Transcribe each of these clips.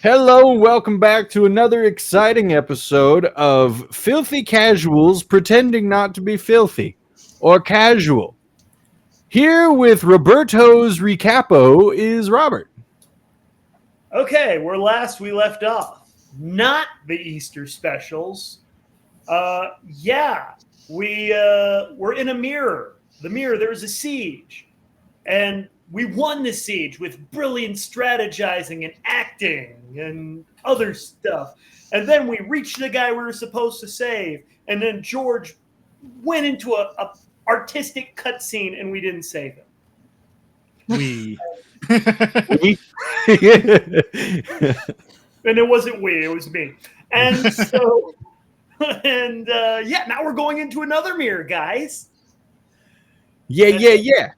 Hello, welcome back to another exciting episode of Filthy Casuals Pretending Not to Be Filthy or Casual. Here with Roberto's Recapo is Robert. Okay, where last we left off, not the Easter specials. Yeah, we're in a mirror. The mirror, there was a siege. And we won the siege with brilliant strategizing and acting and other stuff. And then we reached the guy we were supposed to save. And then George went into a artistic cutscene and we didn't save him. We. And it wasn't we, it was me. And so, now we're going into another mirror, guys. Yeah.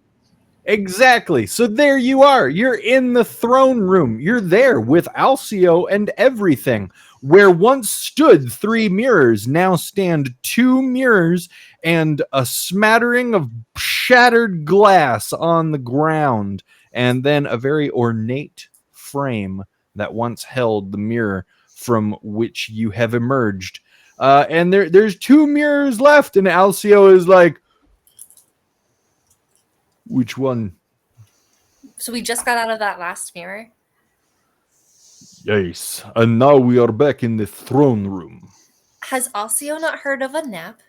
Exactly. So there you are. You're in the throne room. You're there with Alcio and everything. Where once stood 3 mirrors, now stand 2 mirrors and a smattering of shattered glass on the ground, and then a very ornate frame that once held the mirror from which you have emerged. And there's 2 mirrors left, and Alcio is like, which one? So we just got out of that last mirror. Yes, and now we are back in the throne room. Has Alcio not heard of a nap?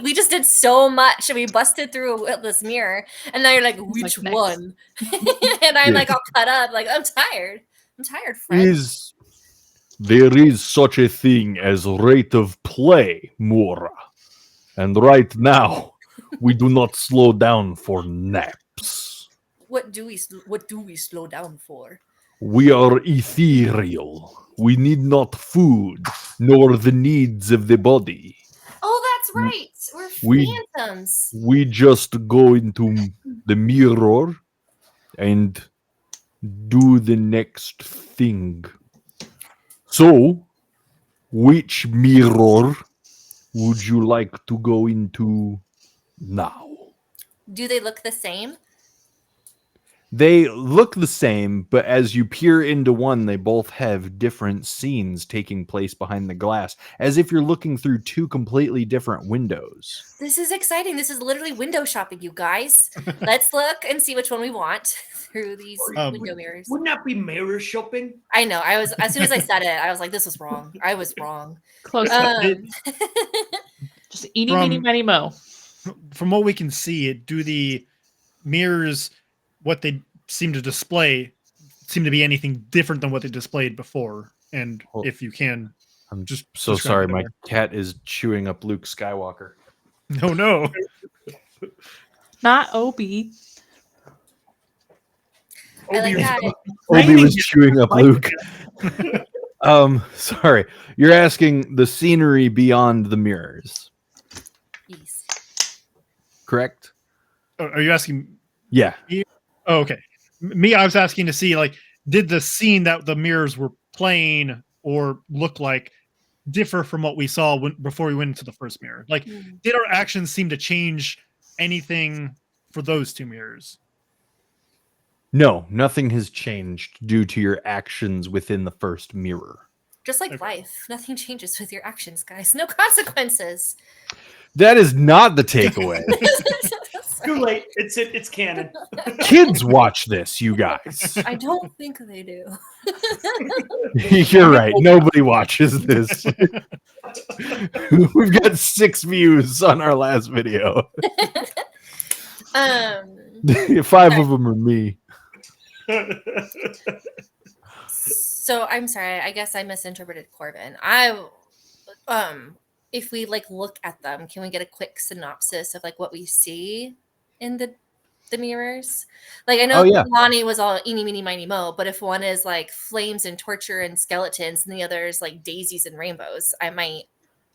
We just did so much and we busted through this mirror, and now you're like, which one? And I'm like all cut up, like I'm tired, friend. There is such a thing as rate of play, Mora, and right now we do not slow down for naps. What do we slow down for? We are ethereal. We need not food nor the needs of the body. Oh, that's right. We're phantoms. We just go into the mirror and do the next thing. So, which mirror would you like to go into now? Do they look the same? They look the same, but as you peer into one, they both have different scenes taking place behind the glass, as if you're looking through 2 completely different windows. This is exciting. This is literally window shopping, you guys. Let's look and see which one we want through these window mirrors. Wouldn't that be mirror shopping? I know. As soon as I said it, I was like, this was wrong. I was wrong. Close up. Just eeny, meeny, miny, mo. From what we can see, do the mirrors, what they seem to display, seem to be anything different than what they displayed before? And if you can, I'm just so sorry. My cat is chewing up Luke Skywalker. No. Not Obi. Obi was chewing up Luke. Sorry. You're asking the scenery beyond the mirrors. Yes. Correct? Are you asking? Yeah. Oh, okay. Me, I was asking to see, like, did the scene that the mirrors were playing or look like differ from what we saw before we went into the first mirror? Like, did our actions seem to change anything for those 2 mirrors? No, nothing has changed due to your actions within the first mirror. Just like life, nothing changes with your actions, guys. No consequences. That is not the takeaway. Too late. It's canon. Kids watch this, you guys. I don't think they do. You're right. Nobody watches this. We've got 6 views on our last video. 5 of them are me. So I'm sorry. I guess I misinterpreted Corbin. If we look at them, can we get a quick synopsis of what we see in the mirrors? I know Lonnie was all eeny, meeny, miny, mo, but if one is flames and torture and skeletons and the other is daisies and rainbows, I might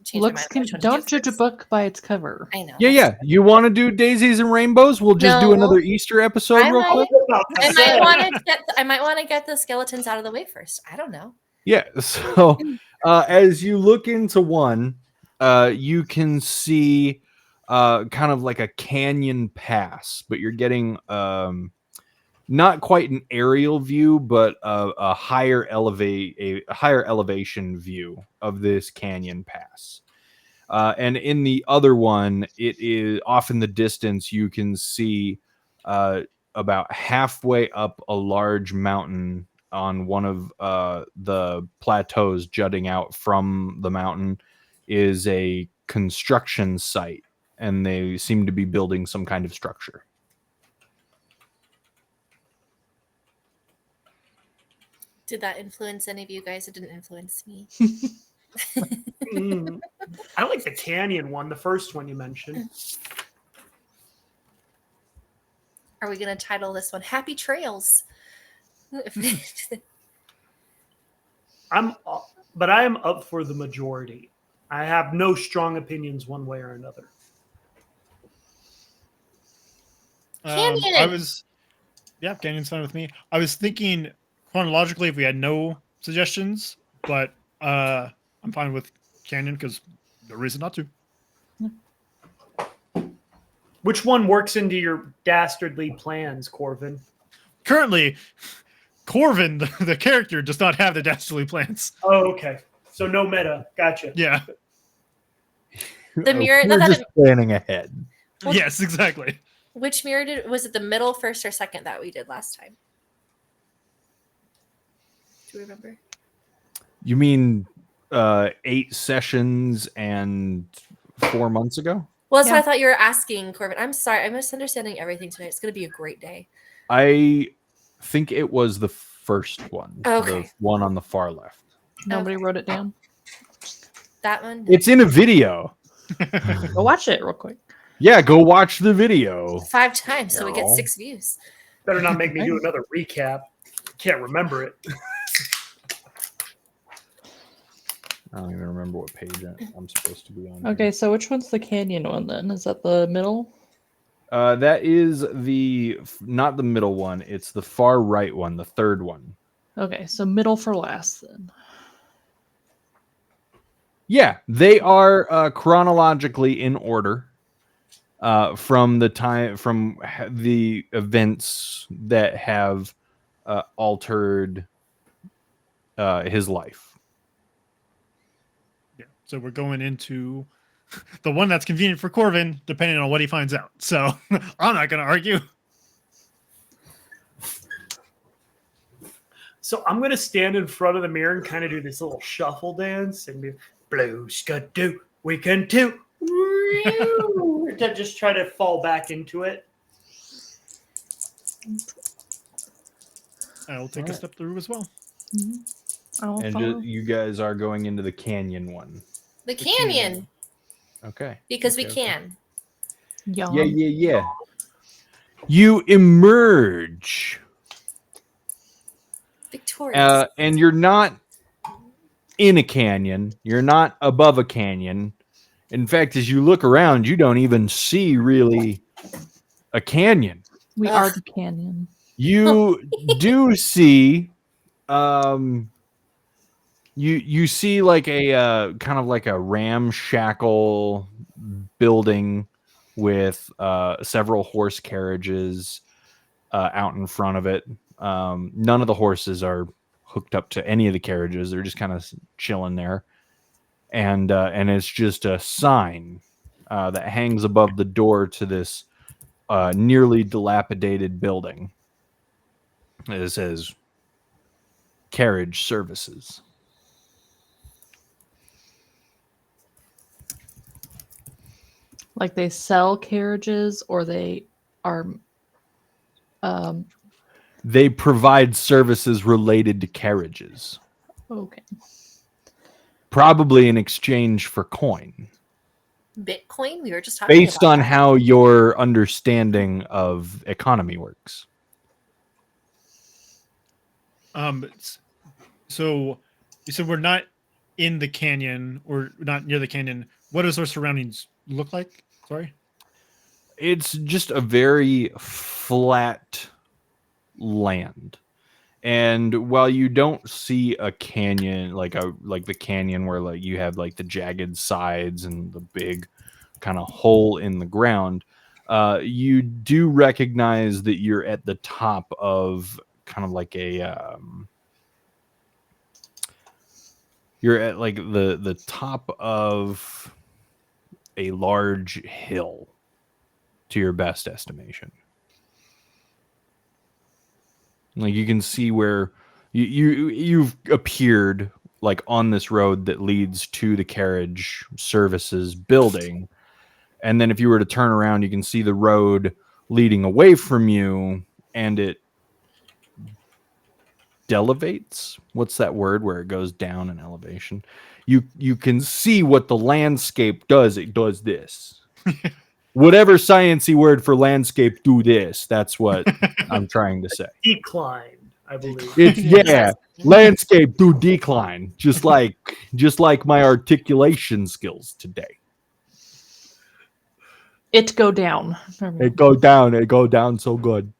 change my mind. Don't judge a book by its cover. I know. Yeah. You want to do daisies and rainbows? We'll just do another Easter episode real quick. I might want to get the skeletons out of the way first. I don't know. Yeah. So as you look into one, you can see kind of like a canyon pass, but you're getting not quite an aerial view, but a higher elevation view of this canyon pass. And in the other one, it is off in the distance. You can see about halfway up a large mountain on one of the plateaus jutting out from the mountain is a construction site, and they seem to be building some kind of structure. Did that influence any of you guys? It didn't influence me. I like the canyon one, the first one you mentioned. Are we going to title this one Happy Trails? I am up for the majority. I have no strong opinions one way or another. Canyon. Canyon's fine with me. I was thinking chronologically if we had no suggestions, but I'm fine with canyon because no reason not to. Which one works into your dastardly plans, Corvin? Currently, Corvin, the character, does not have the dastardly plans. Oh, okay. So no meta. Gotcha. Yeah. The mirror. We're just planning ahead. Well, yes, exactly. Which mirror was it? The middle, first, or second that we did last time? Do you remember? You mean 8 sessions and 4 months ago? Well, that's what I thought you were asking, Corbin. I'm sorry. I'm misunderstanding everything tonight. It's going to be a great day. I think it was the first one. Okay. The one on the far left. Nobody wrote it down. That one? It's in a video. Go watch it real quick. Yeah, go watch the video. 5 times, so we get 6 views. Better not make me do another recap. Can't remember it. I don't even remember what page I'm supposed to be on. Okay, so which one's the canyon one then? Is that the middle? That is not the middle one. It's the far right one, the third one. Okay, so middle for last then. Yeah, they are chronologically in order from the events that have altered his life. Yeah. So we're going into the one that's convenient for Corvin, depending on what he finds out. So I'm not going to argue. So I'm going to stand in front of the mirror and kind of do this little shuffle dance and be blue, scud-do, we can do. To just try to fall back into it. I'll take a step through as well. Mm-hmm. And you guys are going into the canyon one. The canyon. Okay. Because we can. Yeah. You emerge. Victorious. And you're not in a canyon. You're not above a canyon. In fact, as you look around, you don't even see really a canyon. We are the canyon. You do see you see like a kind of like a ramshackle building with several horse carriages out in front of it. None of the horses are hooked up to any of the carriages. They're just kind of chilling there. And it's just a sign that hangs above the door to this nearly dilapidated building. It says carriage services. Like they sell carriages or they are They provide services related to carriages. okay. Probably in exchange for coin. Bitcoin? We were just talking Based about on that. how your understanding of economy works. So you said we're not in the canyon or not near the canyon. What does our surroundings look like? Sorry. It's just a very flat land. And while you don't see a canyon like the canyon where like you have like the jagged sides and the big kind of hole in the ground, you do recognize that you're at the top of kind of like a you're at like the top of a large hill to your best estimation. Like you can see where you've appeared like on this road that leads to the carriage services building. And then if you were to turn around, you can see the road leading away from you, and it delevates. What's that word where it goes down in elevation? You can see what the landscape does. It does this. Whatever sciencey word for landscape do this. That's what I'm trying to say. Decline, I believe. It's landscape do decline. Just like my articulation skills today. It go down. It go down so good.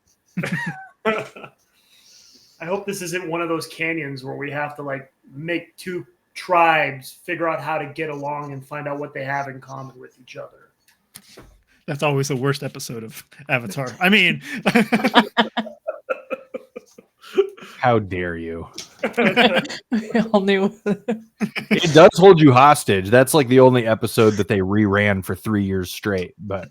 I hope this isn't one of those canyons where we have to like make two tribes figure out how to get along and find out what they have in common with each other. That's always the worst episode of Avatar. I mean, how dare you? We all knew. It does hold you hostage. That's like the only episode that they reran for 3 years straight. But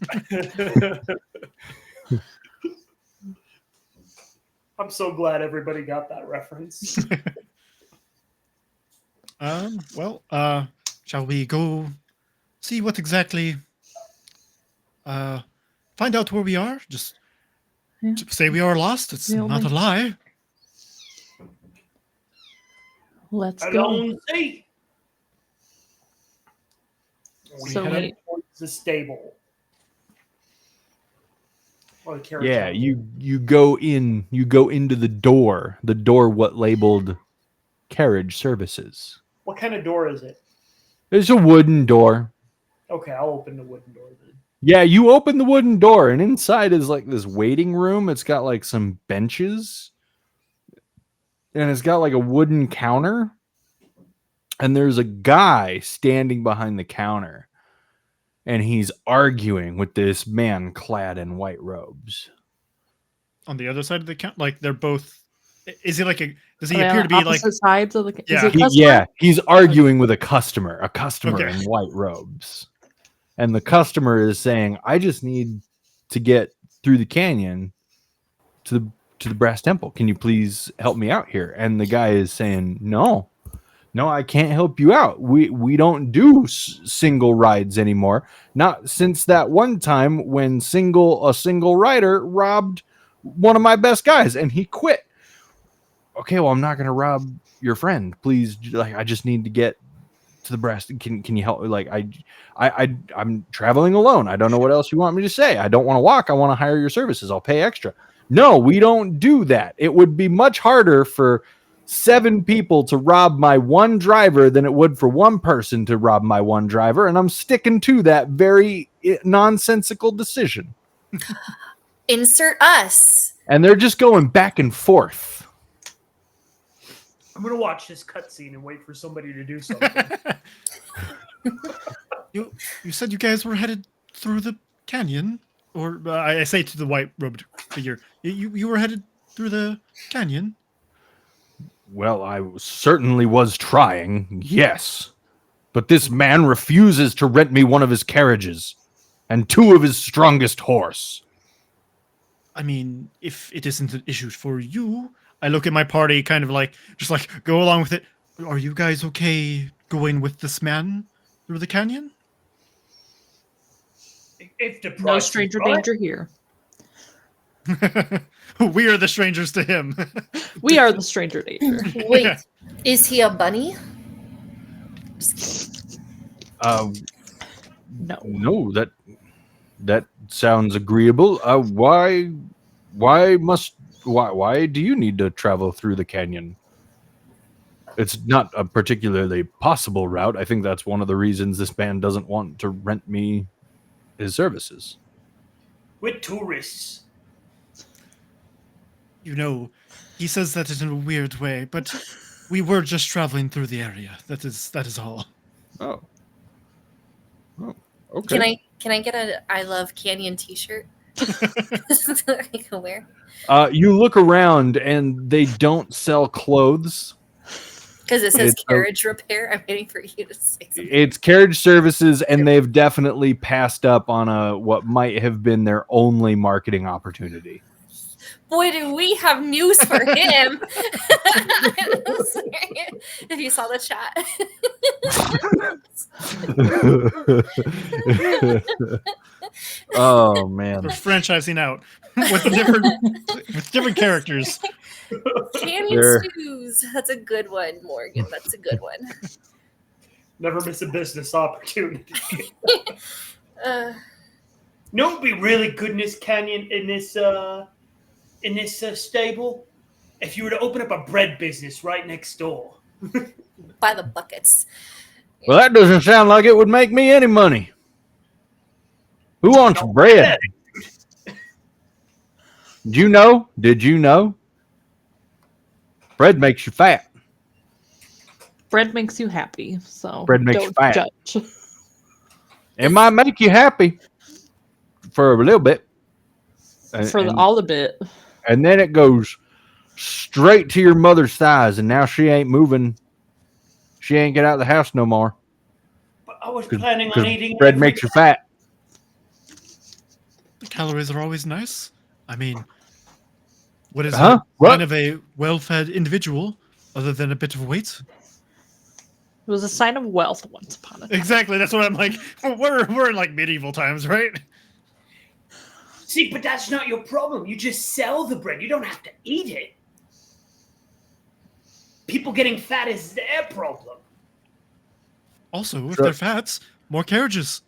I'm so glad everybody got that reference. Well, shall we go see what exactly? Find out where we are. Just say we are lost. It's not a lie. Let's I go. don't see. We So head we- towards the stable. Or the carriage. yeah, you go into the door what labeled carriage services. What kind of door is it? It's a wooden door. Okay, I'll open the wooden door then. Yeah, you open the wooden door, and inside is like this waiting room. It's got like some benches, and it's got like a wooden counter, and there's a guy standing behind the counter, and he's arguing with this man clad in white robes. On the other side of the count, like they're both. Is he like a? Does he Are they appear on to be like? opposite sides of the? Yeah. Is he a customer? Yeah, he's arguing with a customer Okay. in white robes. And the customer is saying, I just need to get through the canyon to the Brass Temple. Can you please help me out here? And the guy is saying, no, I can't help you out. We don't do single rides anymore. Not since that one time when a single rider robbed one of my best guys and he quit. Okay, well, I'm not going to rob your friend. Please, like, I just need to get to the Brass. Can you help? Like, I'm traveling alone. I don't know what else you want me to say. I don't want to walk. I want to hire your services. I'll pay extra. No, we don't do that. It would be much harder for 7 people to rob my one driver than it would for one person to rob my one driver. And I'm sticking to that very nonsensical decision. Insert us. And they're just going back and forth. I'm gonna watch this cutscene and wait for somebody to do something. You said you guys were headed through the canyon, or I say to the white robed figure, you were headed through the canyon. Well, I certainly was trying, yes. But this man refuses to rent me one of his carriages and 2 of his strongest horse. I mean, if it isn't an issue for you, I look at my party kind of like, just like, go along with it. Are you guys okay going with this man through the canyon? If the No price is stranger right. danger here. We are the strangers to him. We are the stranger danger. Wait, is he a bunny? No. No, that sounds agreeable. Why do you need to travel through the canyon? It's not a particularly possible route. I think that's one of the reasons this man doesn't want to rent me his services. With tourists. You know, he says that in a weird way, but we were just traveling through the area. That is all. Oh, okay. Can I get a I Love Canyon t-shirt? I can wear. You look around and they don't sell clothes. Because it says It's carriage repair. I'm waiting for you to say something. It's carriage services, and they've definitely passed up on what might have been their only marketing opportunity. Boy, do we have news for him. If you saw the chat. Oh, man. We're franchising out with different characters. Canyon Stews. That's a good one, Morgan. That's a good one. Never miss a business opportunity. No, it'd be really good in this canyon, in this stable, if you were to open up a bread business right next door. By the buckets. Well, that doesn't sound like it would make me any money. Who wants bread? Did you know? Bread makes you fat. Bread makes you happy, so Bread makes you fat. Judge. It might make you happy for a little bit. All the bit. And then it goes straight to your mother's thighs, and now she ain't moving. She ain't get out of the house no more. But I was planning on eating bread makes you fat. The calories are always nice. I mean, what is Huh? a sign of a well-fed individual other than a bit of weight? It was a sign of wealth once upon a time. Exactly. That's what I'm like. We're in like medieval times, right? See, but that's not your problem. You just sell the bread. You don't have to eat it. People getting fat is their problem. Also, if they're fats, more carriages.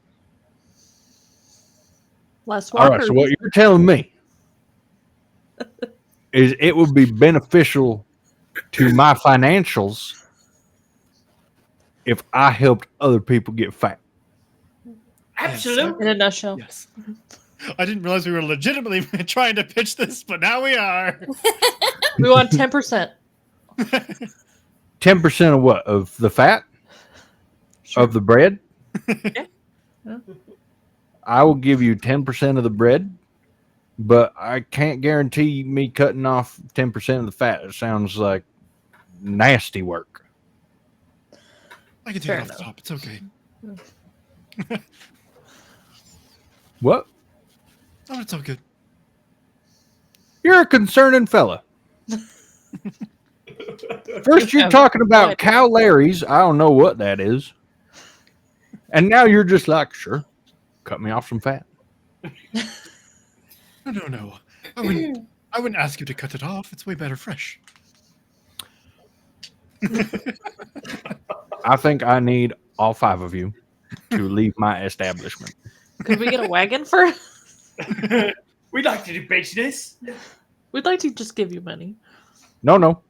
Less All walkers. right, so what you're telling me is it would be beneficial to my financials if I helped other people get fat. Absolutely. In a nutshell. Yes. I didn't realize we were legitimately trying to pitch this, but now we are. We want 10%. 10% of what? Of the fat? Sure. Of the bread? Yeah. I will give you 10% of the bread, but I can't guarantee me cutting off 10% of the fat. It sounds like nasty work. I can take Fair it off the enough. top. It's okay. What? Oh, it's all good. You're a concerning fella. First, you're talking about Cow Larry's. I don't know what that is. And now you're just like, sure, cut me off some fat. No. I wouldn't ask you to cut it off. It's way better fresh. I think I need all 5 of you to leave my establishment. Could we get a wagon for? We'd like to do business. We'd like to just give you money. No.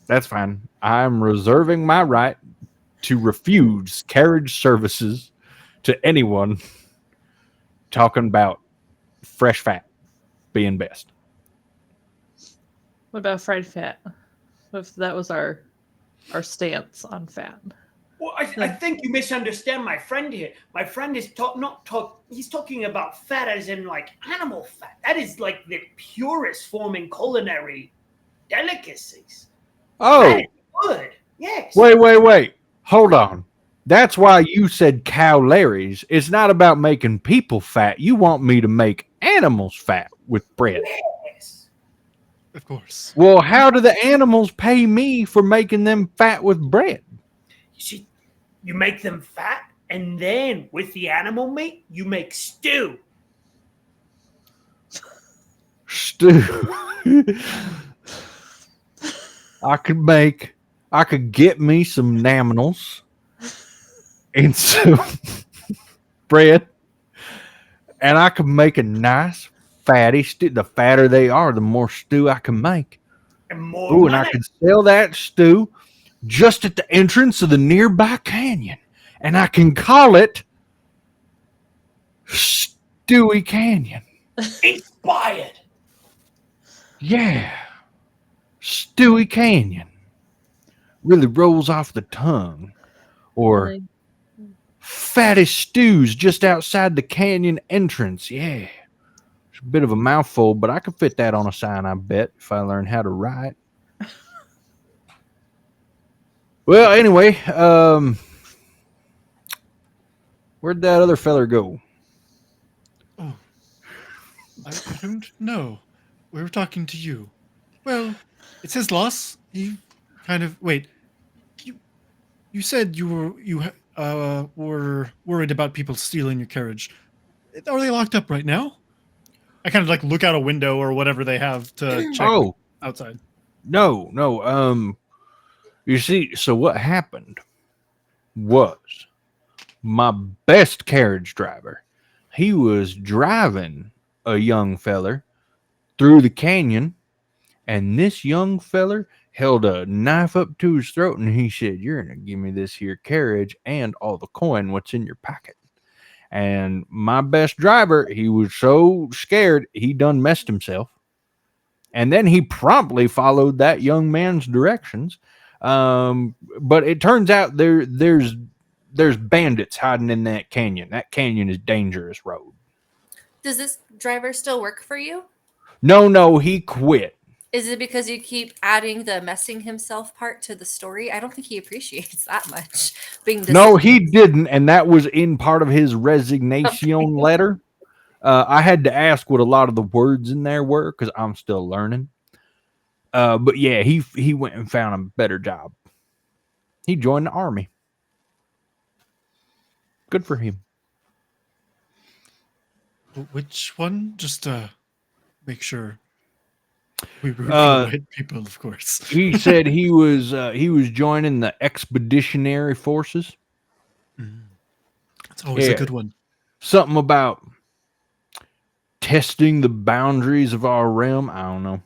That's fine. I'm reserving my right to refuse carriage services to anyone talking about fresh fat being best. What about fried fat? If that was our stance on fat. Well, I think you misunderstand my friend here. My friend is he's talking about fat as in like animal fat. That is like the purest form in culinary delicacies. Oh, That is good. Yes. wait. Hold on. That's why you said Cow Larry's. It's not about making people fat. You want me to make animals fat with bread. Yes. Of course. Well, how do the animals pay me for making them fat with bread? You see, you make them fat, and then with the animal meat, you make stew. Stew. I could get me some naminals and some bread, and I could make a nice fatty stew. The fatter they are, the more stew I can make. And more Ooh, and I money. could sell that stew just at the entrance of the nearby canyon, and I can call it Stewie Canyon. Inspired. Yeah, Stewie Canyon really rolls off the tongue, or Fatty stews just outside the canyon entrance. Yeah. It's a bit of a mouthful, but I could fit that on a sign, I bet, if I learn how to write. Well, anyway, where'd that other feller go? Oh, I don't know. We were talking to you. Well, it's his loss. He kind of wait. You said you were worried about people stealing your carriage. Are they locked up right now? I kind of like look out a window or whatever they have to check outside. No. You see, so what happened was my best carriage driver, he was driving a young feller through the canyon, and this young feller held a knife up to his throat, and he said, "You're gonna give me this here carriage and all the coin what's in your pocket." And my best driver, he was so scared he done messed himself, and then he promptly followed that young man's directions. But it turns out there's bandits hiding in that canyon. That canyon is dangerous road. Does this driver still work for you? No, he quit. Is it because you keep adding the messing himself part to the story? I don't think he appreciates that much. No, he didn't, and that was in part of his resignation letter. I had to ask what a lot of the words in there were because I'm still learning. But yeah, he went and found a better job. He joined the army. Good for him. Which one? Just to make sure we root for the right people, of course. He said he was joining the expeditionary forces. That's always a good one. Something about testing the boundaries of our realm. I don't know.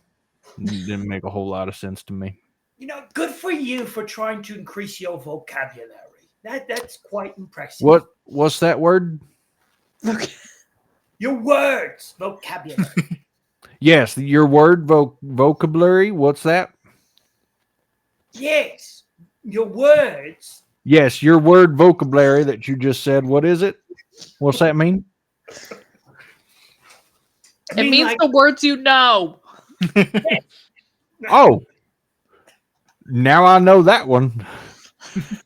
It didn't make a whole lot of sense to me. You know, good for you for trying to increase your vocabulary. That's quite impressive. What's that word? Okay. Your words, vocabulary. Yes, your word vocabulary. What's that? Yes, your words. Yes, your word vocabulary that you just said. What is it? What's that mean? It means like, the words you know. Oh, now I know that one.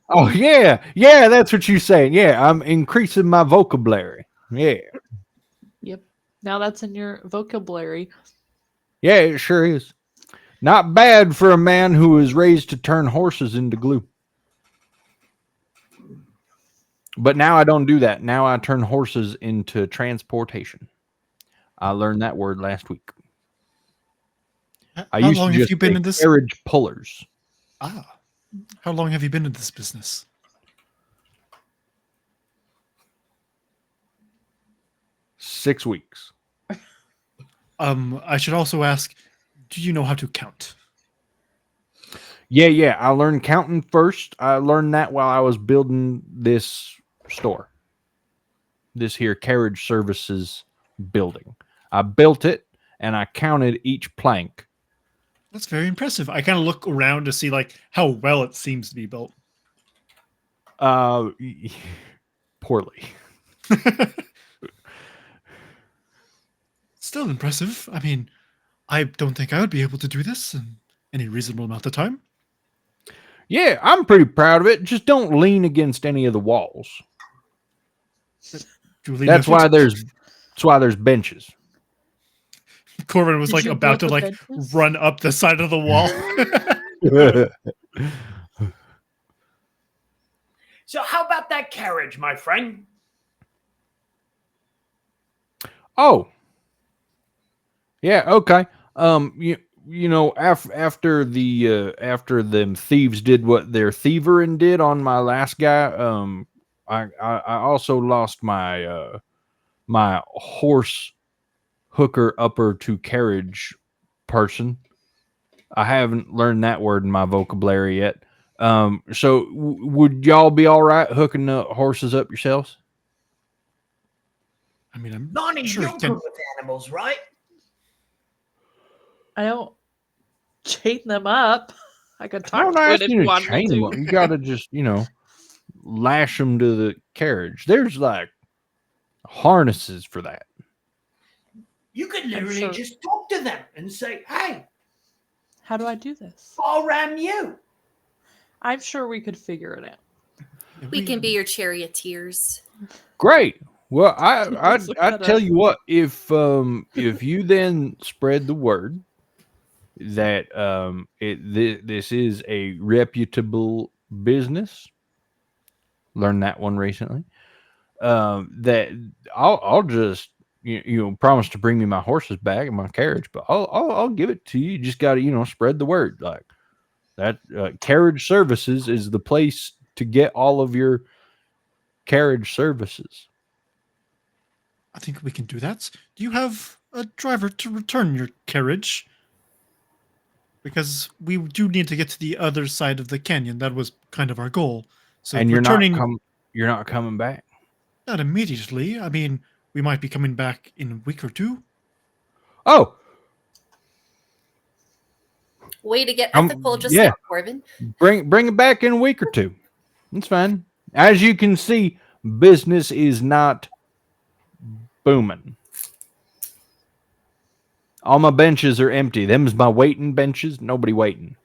Oh, yeah, that's what you're saying. Yeah, I'm increasing my vocabulary. Yeah. Yep. Now that's in your vocabulary. Yeah, it sure is. Not bad for a man who was raised to turn horses into glue. But now I don't do that. Now I turn horses into transportation. I learned that word last week. How long have you been in this? Carriage pullers. Ah. How long have you been in this business? Six weeks. I should also ask, do you know how to count? Yeah. I learned counting first. I learned that while I was building this store. This here carriage services building. I built it and I counted each plank. That's very impressive. I kind of look around to see like how well it seems to be built. Poorly. Still impressive. I mean, I don't think I would be able to do this in any reasonable amount of time. Yeah, I'm pretty proud of it. Just don't lean against any of the walls. That's why there's benches. Corbin was like about to like benches? Run up the side of the wall. So how about that carriage, my friend? Oh. Yeah, okay. You know, after them thieves did what their thieverin' did on my last guy, I also lost my my horse hooker upper to carriage person. I haven't learned that word in my vocabulary yet. So would y'all be all right hooking the horses up yourselves? I mean, I'm Lonnie, sure you're good with animals, right? I don't chain them up. I could talk to it if you want me to. You gotta just, lash them to the carriage. There's like harnesses for that. You could literally sure. just talk to them and say, "Hey, How do I do this? I'll ram you." I'm sure we could figure it out. We can be your charioteers. Great. Well, I Look that tell up. you what, if you then spread the word that this is a reputable business, learned that one recently. That I'll just promise to bring me my horses back and my carriage, but I'll give it to you. You just got to spread the word like that. Carriage Services is the place to get all of your carriage services. I think we can do that. Do you have a driver to return your carriage? Because we do need to get to the other side of the canyon. That was kind of our goal. So And returning, you're not coming back. not immediately. I mean, we might be coming back in a week or two. Oh, Way to get ethical just yeah. now, Corbin. Bring it back in a week or two. It's fine. As you can see, business is not booming. All my benches are empty. Them's my waiting benches. Nobody waiting.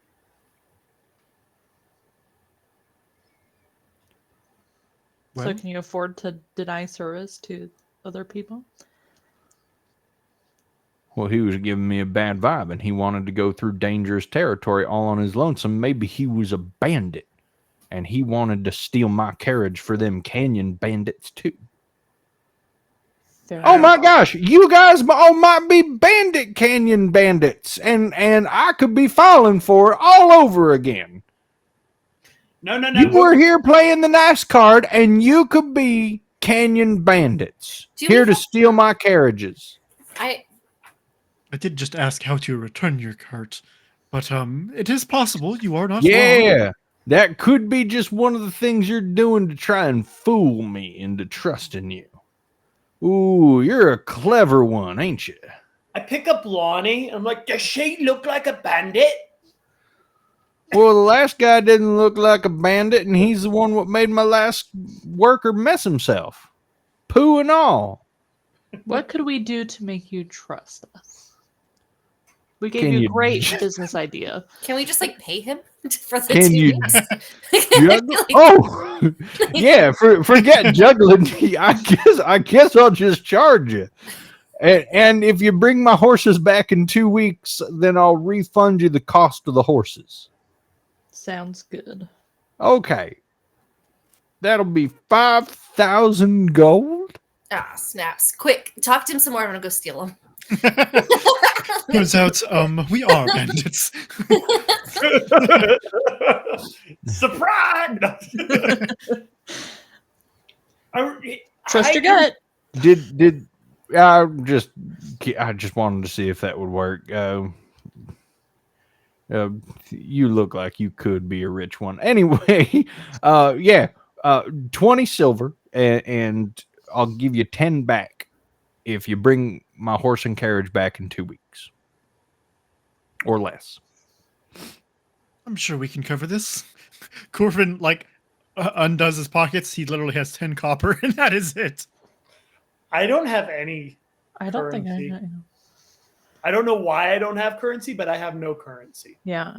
Well, So can you afford to deny service to other people? Well, he was giving me a bad vibe, and he wanted to go through dangerous territory all on his lonesome. Maybe he was a bandit, and he wanted to steal my carriage for them canyon bandits too. Fair Oh enough. my gosh, you guys all might be bandit canyon bandits, and I could be falling for it all over again. No. You were here playing the nice card, and you could be canyon bandits Do here we to have- steal my carriages. I did just ask how to return your cart, but it is possible. You are not wrong. Yeah, that could be just one of the things you're doing to try and fool me into trusting you. Ooh, you're a clever one, ain't you? I pick up Lonnie. I'm like, does she look like a bandit? Well, the last guy didn't look like a bandit, and he's the one what made my last worker mess himself. Poo and all. What could we do to make you trust us? We gave Can you you a great j- business idea. Can we just pay him for the Can 2 you weeks? juggle? Oh, yeah. Forget juggling. I guess I'll just charge you. And if you bring my horses back in 2 weeks, then I'll refund you the cost of the horses. Sounds good. Okay. That'll be 5,000 gold. Ah, snaps. Quick, talk to him some more. I'm going to go steal him. Turns out, we are bandits. Surprise! Trust your gut. Did I just wanted to see if that would work. You look like you could be a rich one. Anyway, 20 silver, and I'll give you 10 back if you bring my horse and carriage back in 2 weeks or less. I'm sure we can cover this. Corbin, undoes his pockets. He literally has 10 copper, and that is it. I don't have any. I don't Currency. think I don't know why I don't have currency, but I have no currency. Yeah, I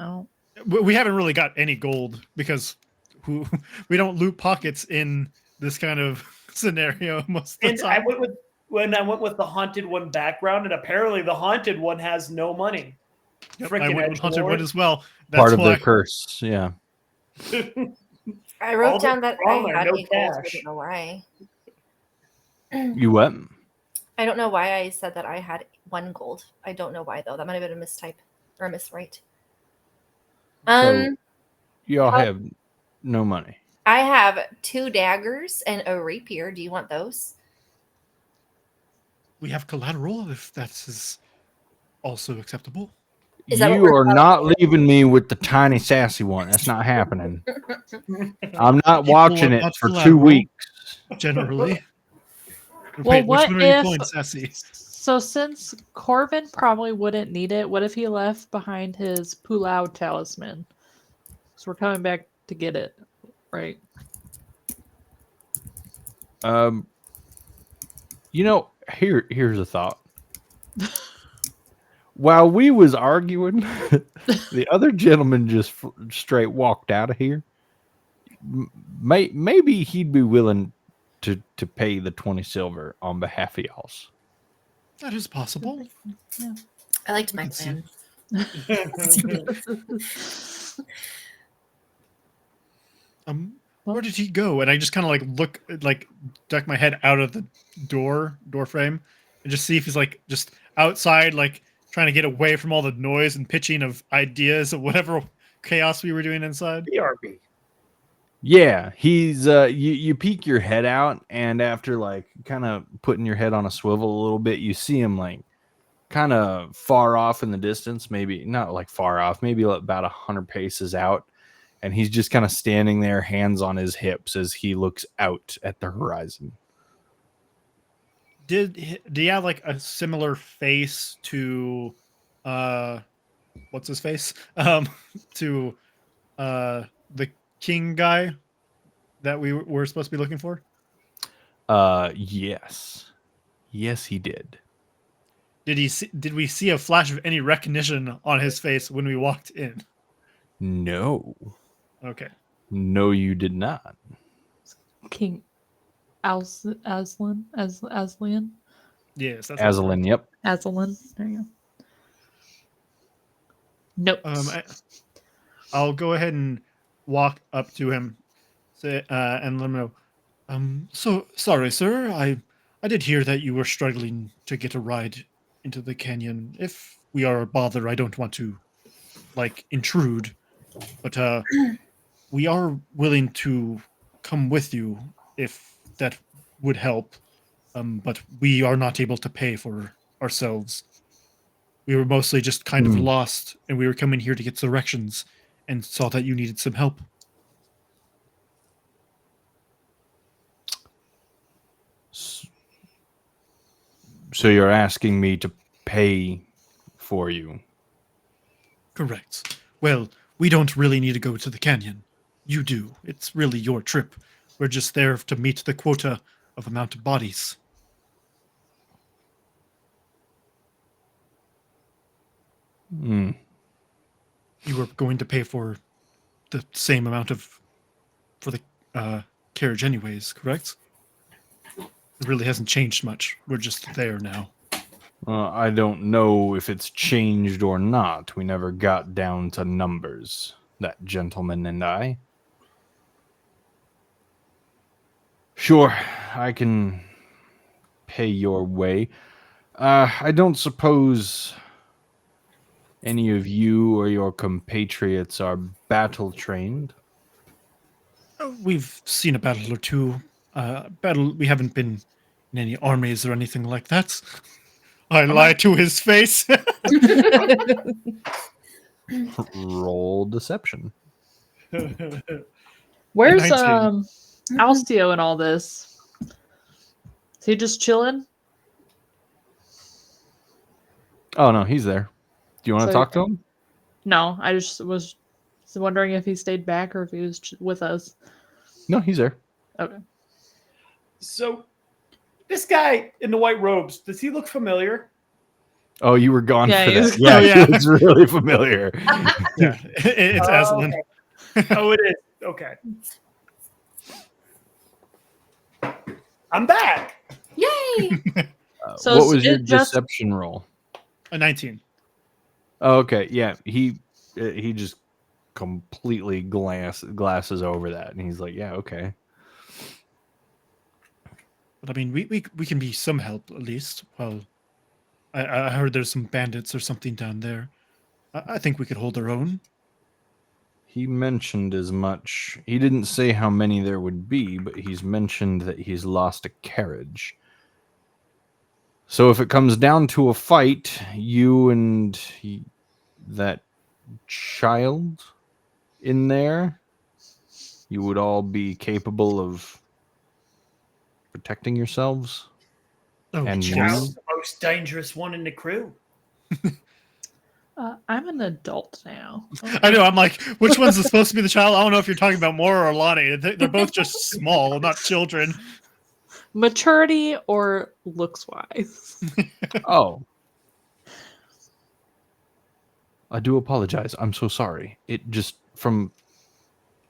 don't. We haven't really got any gold because we don't loot pockets in this kind of scenario most of the And time. I went with the haunted one background, and apparently the haunted one has no money. Yep, Frickin' I went with Hunter edgelord. one as well. That's Part of why the curse, yeah. I All wrote the down that wrong I there, had no 8 gold. I cash. don't know why. You what? I don't know why I said that I had 1 gold. I don't know why, though. That might have been a mistype or a miswrite. So y'all how- have no money. I have 2 daggers and a rapier. Do you want those? we have collateral if that is also acceptable. Is that what You we're are not leaving me with the tiny sassy one. That's not happening. I'm not People watching are it not for 2 collateral. weeks. Generally. Well, Wait, what which one are you if? pulling, Sassy? So since Corvin probably wouldn't need it, what if he left behind his Pulau talisman? So we're coming back to get it, right? Here's a thought. While we was arguing, the other gentleman just straight walked out of here. Maybe he'd be willing to pay the 20 silver on behalf of y'all's. That is possible. Yeah. I liked my plan. Where did he go? And I just kind of duck my head out of the door frame and just see if he's like just outside, like trying to get away from all the noise and pitching of ideas of whatever chaos we were doing inside. BRB. Yeah, he's you peek your head out, and after like kind of putting your head on a swivel a little bit, you see him like kind of far off in the distance, maybe not like far off, maybe about 100 paces out, and he's just kind of standing there, hands on his hips, as he looks out at the horizon. Do you have like a similar face to what's his face? To the king guy that we were supposed to be looking for? Yes, he did. Did we see a flash of any recognition on his face when we walked in? No. Okay. No, you did not. King Aslan? Yes, that's Aslan, yep. Aslan. There you go. Nope. I'll go ahead and walk up to him and let him know. So sorry, sir. I did hear that you were struggling to get a ride into the canyon. If we are a bother, I don't want to like intrude, but we are willing to come with you if that would help. But we are not able to pay for ourselves. We were mostly just kind of lost, and we were coming here to get directions and saw that you needed some help. So you're asking me to pay for you? Correct. Well, we don't really need to go to the canyon. You do. It's really your trip. We're just there to meet the quota of amount of bodies. You were going to pay for the same amount for the carriage anyways, correct? It really hasn't changed much. We're just there now. I don't know if it's changed or not. We never got down to numbers, that gentleman and I. Sure, I can pay your way. I don't suppose any of you or your compatriots are battle trained? We've seen a battle or two. We haven't been in any armies or anything like that. I lied to his face. Roll deception. Where's Alstio in all this? Is he just chilling? Oh no, he's there. Do you want to talk to him? No, I just was wondering if he stayed back or if he was with us. No, he's there. Okay. So, this guy in the white robes, does he look familiar? Oh, you were gone for that. Yeah, he looks really familiar. Yeah, it's Aslan. Okay. Oh, it is. Okay. I'm back. Yay! So what was your deception roll? A 19. Oh, okay, yeah. He just completely glasses over that, and he's like, "Yeah, okay." But I mean, we can be some help at least. Well, I heard there's some bandits or something down there. I think we could hold our own. He mentioned as much. He didn't say how many there would be, but he's mentioned that he's lost a carriage. So if it comes down to a fight, you and that child in there, you would all be capable of protecting yourselves. Oh, and Child's the most dangerous one in the crew. I'm an adult now. I know. I'm like, which one's supposed to be the child? I don't know if you're talking about Mora or Lonnie. They're both just small, not children. Maturity or looks wise? Oh. I do apologize. I'm so sorry. It just, from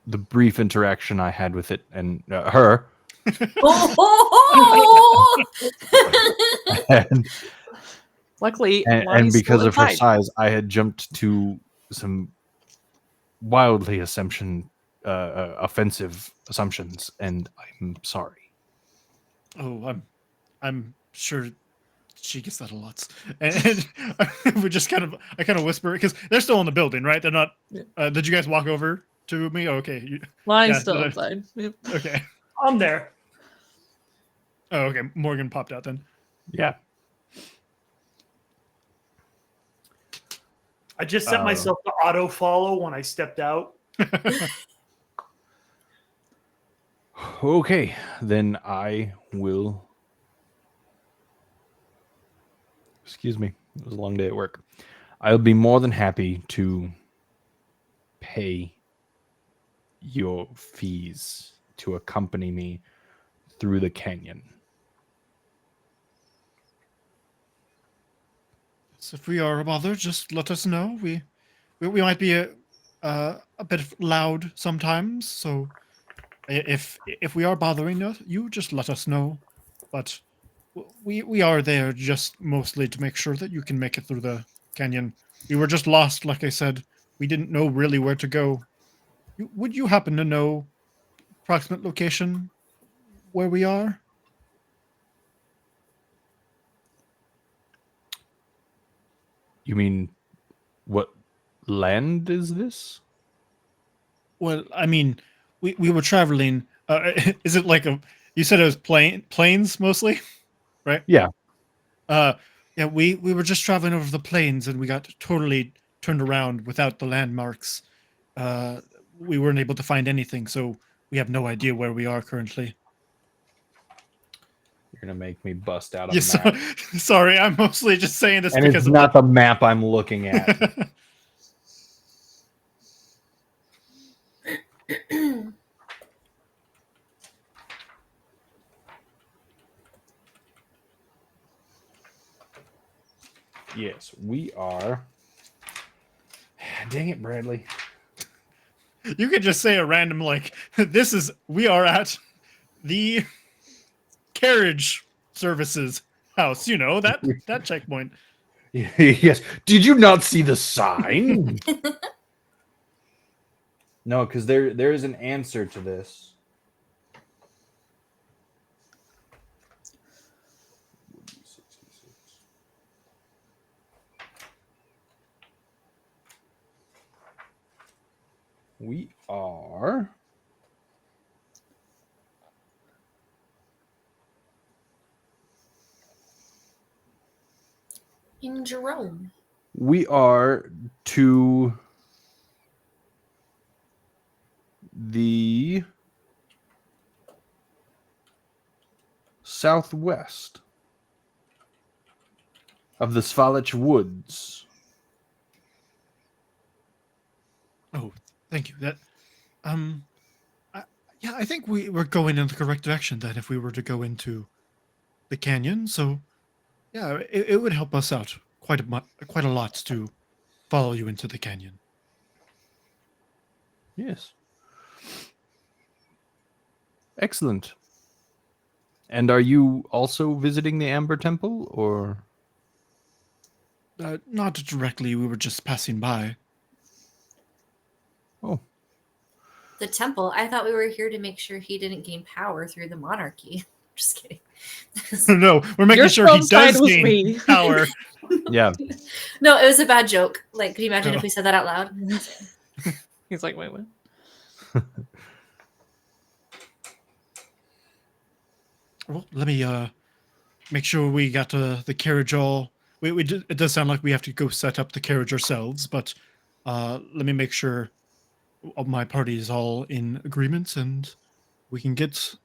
the brief interaction I had with it and her, and, Luckily, and because of her size, I had jumped to some wildly offensive assumptions, and I'm sorry. Oh, I'm sure she gets that a lot. And we just I kind of whisper because they're still in the building, right? They're not. Did you guys walk over to me? Oh, okay. Mine's still inside. Yep. Okay. I'm there. Oh, okay. Morgan popped out then. Yeah. I just set myself to auto follow when I stepped out. Okay, then I will. Excuse me. It was a long day at work. I'll be more than happy to pay your fees to accompany me through the canyon. So if we are a bother, just let us know. We might be a bit loud sometimes, so if we are bothering you, just let us know. But we are there just mostly to make sure that you can make it through the canyon. We were just lost, like I said. We didn't know really where to go. Would you happen to know approximate location where we are? You mean, what land is this? Well, I mean, we were traveling. Is it like you said it was plains mostly, right? Yeah. Yeah, we were just traveling over the plains and we got totally turned around without the landmarks. We weren't able to find anything, so we have no idea where we are currently. You're gonna make me bust out a map. Sorry, I'm mostly just saying this and because it's not the map I'm looking at. Yes, we are. Dang it, Bradley. You could just say a random we are at the carriage services house, that checkpoint. Yes. Did you not see the sign? No, because there is an answer to this. We are in Jerome. We are to the southwest of the Svalich Woods. Oh, thank you. That, I think we're going in the correct direction then if we were to go into the canyon. So, yeah, it would help us out quite a lot to follow you into the canyon. Yes. Excellent. And are you also visiting the Amber Temple, or? Not directly. We were just passing by. Oh. The temple. I thought we were here to make sure he didn't gain power through the monarchy. Just kidding. No, we're making sure he does gain power. Yeah. No, it was a bad joke. Like, can you imagine if we said that out loud? He's like, wait, what? Well, let me make sure we got the carriage all. It does sound like we have to go set up the carriage ourselves, but let me make sure my party is all in agreement and we can get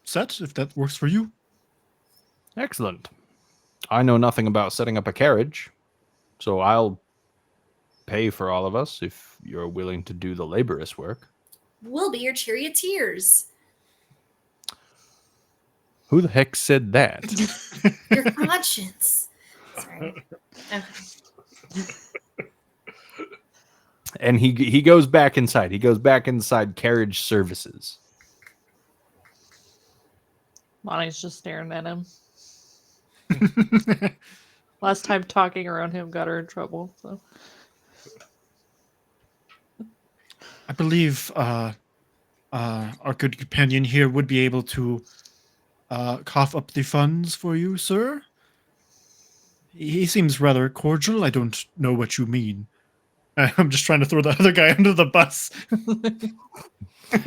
set if that works for you. Excellent. I know nothing about setting up a carriage, so I'll pay for all of us if you're willing to do the laborious work. We'll be your charioteers. Who the heck said that? Your conscience. Sorry. Okay. And he goes back inside. He goes back inside carriage services. Lonnie's just staring at him. Last time talking around him got her in trouble. So I believe our good companion here would be able to cough up the funds for you, sir. He seems rather cordial. I don't know what you mean. I'm just trying to throw the other guy under the bus.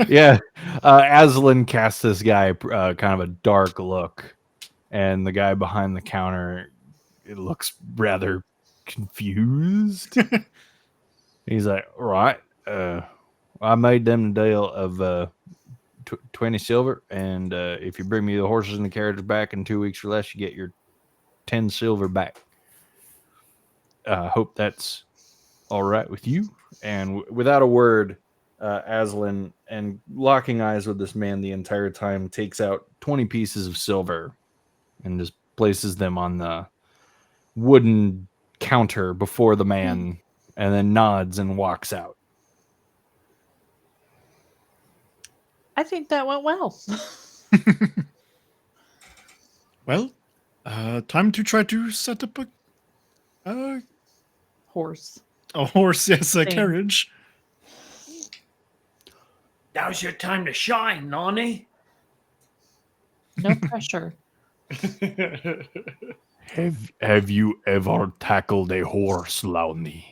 Yeah. Aslan casts this guy kind of a dark look. And the guy behind the counter, it looks rather confused. He's like, right. I made them a deal of 20 silver. And if you bring me the horses and the carriage back in 2 weeks or less, you get your 10 silver back. Hope that's all right with you. And without a word, Aslan, and locking eyes with this man the entire time, takes out 20 pieces of silver and just places them on the wooden counter before the man, and then nods and walks out. I think that went well. Well, time to try to set up a Horse. horse, yes, a Thing. carriage. Now's your time to shine, Nani. No pressure. Have you ever tackled a horse, Launi?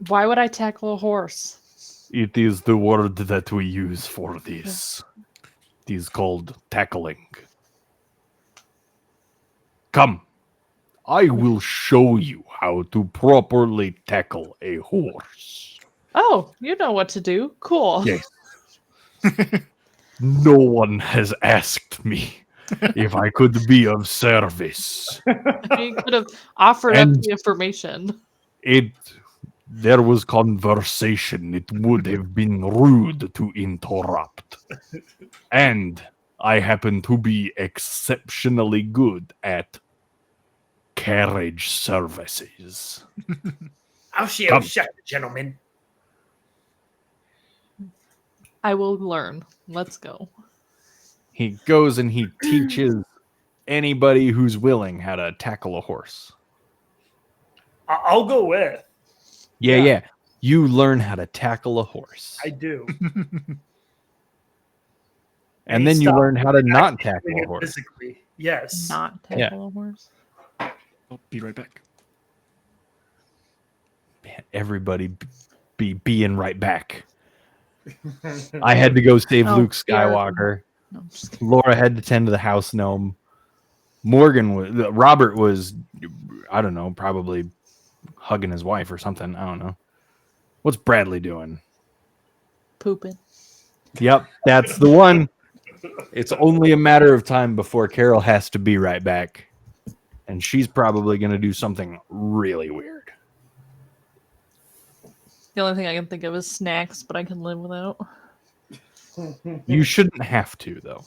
Why would I tackle a horse? It is the word that we use for this. It is called tackling. Come, I will show you how to properly tackle a horse. Oh, you know what to do. Cool. Yes. No one has asked me if I could be of service. You could have offered up the information. There was conversation. It would have been rude to interrupt. And I happen to be exceptionally good at carriage services. I'll shut the gentleman. I will learn. Let's go. He goes and he teaches anybody who's willing how to tackle a horse. I'll go with. Yeah. You learn how to tackle a horse. I do. And then you learn how to not tackle a horse. Physically. Yes. Not tackle a horse. I'll be right back. Man, everybody being right back. I had to go save Luke Skywalker. No, I'm just kidding. Laura had to tend to the house gnome. Robert was, I don't know, probably hugging his wife or something. I don't know. What's Bradley doing? Pooping. Yep, that's the one. It's only a matter of time before Carol has to be right back. And she's probably going to do something really weird. The only thing I can think of is snacks, but I can live without. You shouldn't have to, though.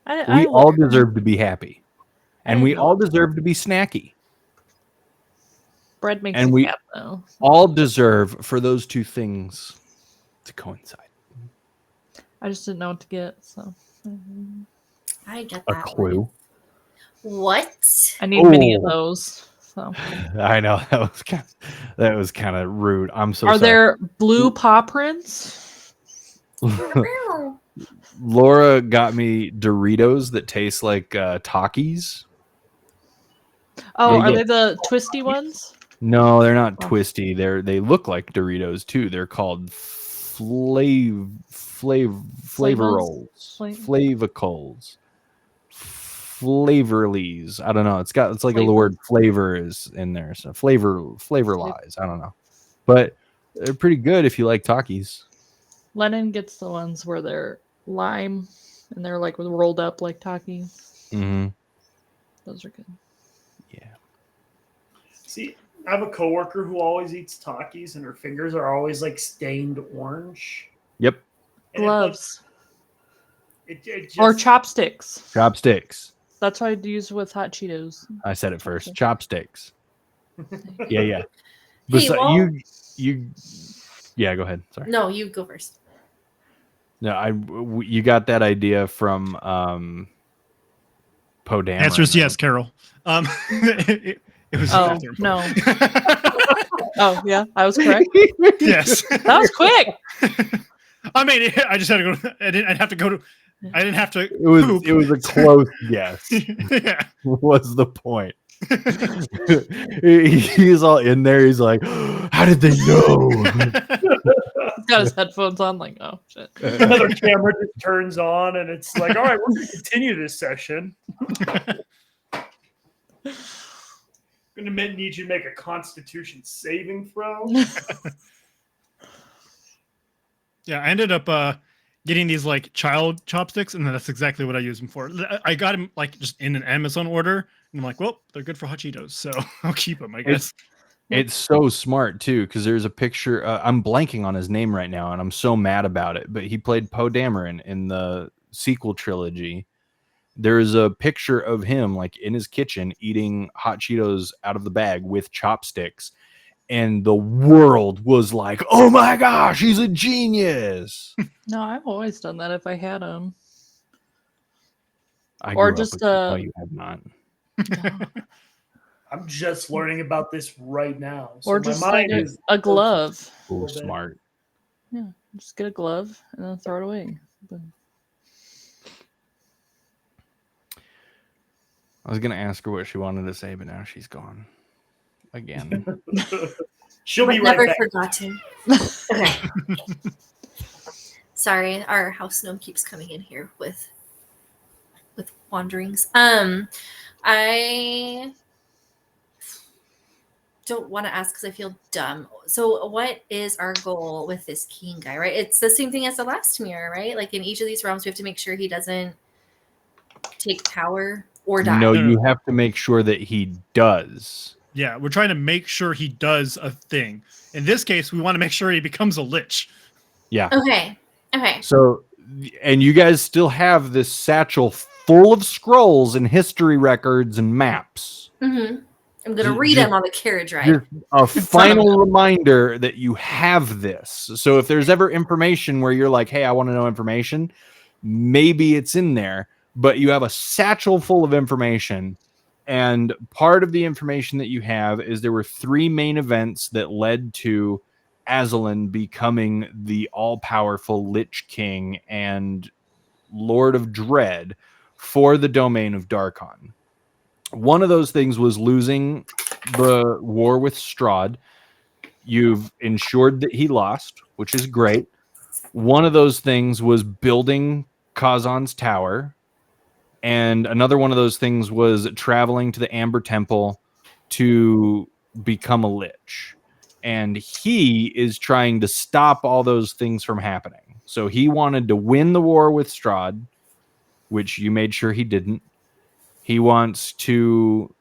I We all deserve to be happy. And we all deserve to be snacky. Bread makes And you we fat, though. all deserve for those two things to coincide. I just didn't know what to get, so. I get A that. clue. What? I need many of those. So. I know that was kind of rude. I'm so Are sorry. there blue paw prints? Laura got me Doritos that taste like Takis. Oh, Yeah, are yeah. they the twisty ones? No, they're not Oh. twisty. They look like Doritos too. They're called flavor rolls, flavicols, flavorlies. I don't know. It's like the word flavor is in there. So flavor lies. I don't know, but they're pretty good if you like Takis. Lennon gets the ones where they're lime and they're like rolled up like Takis. Mm-hmm. Those are good. Yeah. See, I have a coworker who always eats Takis, and her fingers are always like stained orange. Yep. And Gloves. Or chopsticks. Chopsticks. That's what I'd use with hot Cheetos. I said it first. Chopsticks. Yeah. Hey, well, you. Yeah, go ahead. Sorry. No, you go first. No, you got that idea from Poe Dameron. Answer is yes, Carol. It was no. Oh yeah, I was correct. Yes, that was quick. I mean, I just had to go. I didn't have to go to. I didn't have to. It was a close guess. Yeah, was the point. He's all in there. He's like, how did they know? He's got his headphones on, like, oh shit. Another camera just turns on, and it's like, all right, we're going to continue this session. I'm going to need you to make a Constitution saving throw. Yeah, I ended up getting these like child chopsticks, and that's exactly what I use them for. I got them like just in an Amazon order, and I'm like, well, they're good for hot Cheetos, so I'll keep them, I guess. It's so smart too, because there's a picture. I'm blanking on his name right now, and I'm so mad about it. But he played Poe Dameron in the sequel trilogy. There's a picture of him like in his kitchen eating hot Cheetos out of the bag with chopsticks, and the world was like, "Oh my gosh, he's a genius!" No, I've always done that if I had them. Or just no, you have not. No. I'm just learning about this right now. So or just like a glove. Oh, smart. Yeah, just get a glove and then throw it away. I was gonna ask her what she wanted to say, but now she's gone again. She'll be never right back. forgotten. Okay. Sorry, our house gnome keeps coming in here with wanderings. I don't want to ask because I feel dumb. So what is our goal with this king guy, right? It's the same thing as the last mirror, right? Like in each of these realms, we have to make sure he doesn't take power or die. No, you have to make sure that he does. Yeah, we're trying to make sure he does a thing. In this case, we want to make sure he becomes a lich. Yeah. Okay. So, and you guys still have this satchel full of scrolls and history records and maps. Mm-hmm. I'm going to read them on the carriage ride. A final reminder that you have this. So if there's ever information where you're like, hey, I want to know information, maybe it's in there, but you have a satchel full of information. And part of the information that you have is there were 3 main events that led to Azalin becoming the all-powerful Lich King and Lord of Dread for the domain of Darkon. One of those things was losing the war with Strahd. You've ensured that he lost, which is great. One of those things was building Khazan's tower. And another one of those things was traveling to the Amber Temple to become a Lich. And he is trying to stop all those things from happening. So he wanted to win the war with Strahd, which you made sure he didn't. He wants to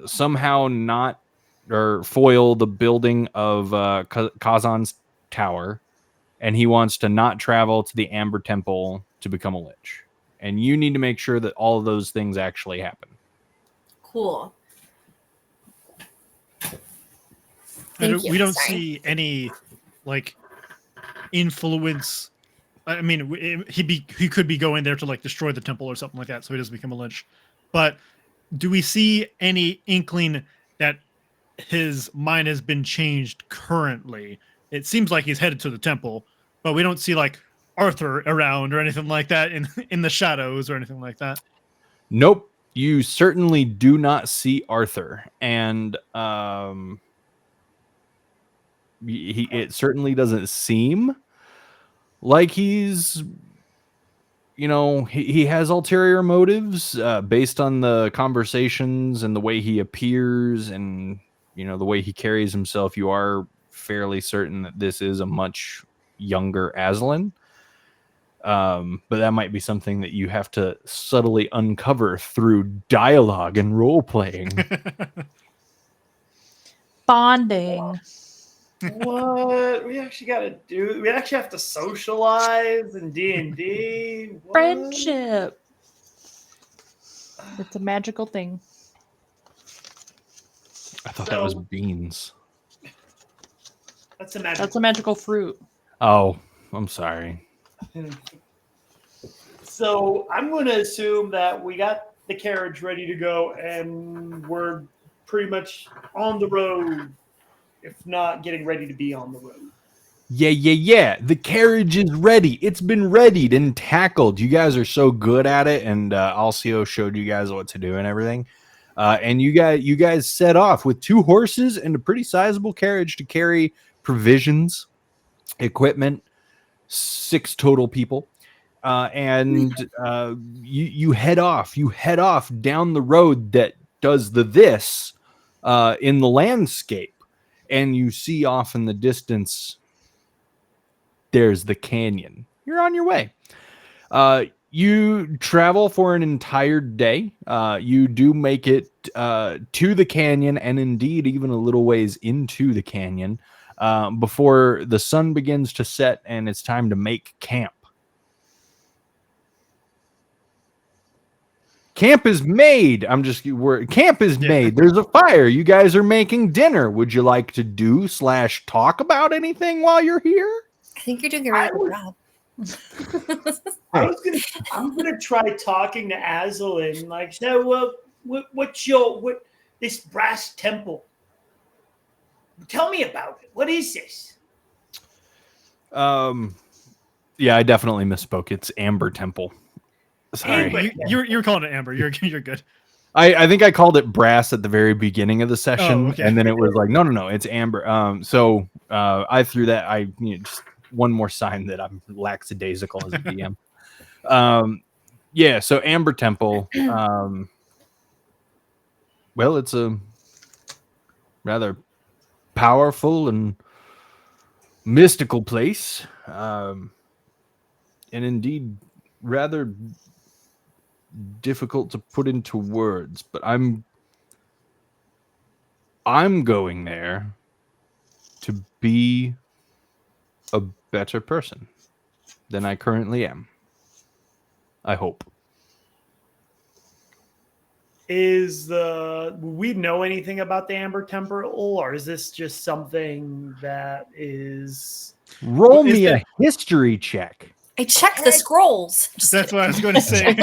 somehow not or foil the building of Khazan's tower. And he wants to not travel to the Amber Temple to become a Lich. And you need to make sure that all of those things actually happen. Cool. We don't see any like influence. I mean, he could be going there to like destroy the temple or something like that, so he doesn't become a Lich. But do we see any inkling that his mind has been changed currently? It seems like he's headed to the temple, but we don't see like Arthur around or anything like that in the shadows or anything like that. Nope. You certainly do not see Arthur. And it certainly doesn't seem like he's, he has ulterior motives based on the conversations and the way he appears and, the way he carries himself. You are fairly certain that this is a much younger Azalin. But that might be something that you have to subtly uncover through dialogue and role playing. Bonding. What? We actually got to do? We actually have to socialize in D&D? Friendship. It's a magical thing. I thought that was beans. That's a magical. That's a magical fruit. Oh, I'm sorry. So I'm going to assume that we got the carriage ready to go, and we're pretty much on the road, if not getting ready to be on the road. Yeah. The carriage is ready. It's been readied and tackled. You guys are so good at it, and Alcio showed you guys what to do and everything. And you guys set off with 2 horses and a pretty sizable carriage to carry provisions, equipment, 6 total people. And you head off. You head off down the road that does this in the landscape, and you see off in the distance. There's the canyon. You're on your way. You travel for an entire day. You do make it to the canyon, and indeed even a little ways into the canyon before the sun begins to set and it's time to make camp. Camp is made. Camp is made. There's a fire. You guys are making dinner. Would you like to do / talk about anything while you're here? I think you're doing a really good job. I'm gonna try talking to Azalin. Like, so, what's this brass temple? Tell me about it. What is this? Yeah, I definitely misspoke. It's Amber Temple. Sorry, you're calling it Amber. You're good. I think I called it brass at the very beginning of the session, and then it was like, no, it's Amber. So I threw that. Just one more sign that I'm lackadaisical as a DM. Yeah, so Amber Temple. Well, it's a rather powerful and mystical place, and indeed rather difficult to put into words. But I'm going there to be a better person than I currently am. I hope. We know anything about the Amber Temple, or is this just something that is? Roll me a history check. I checked the scrolls. That's what I was going to say.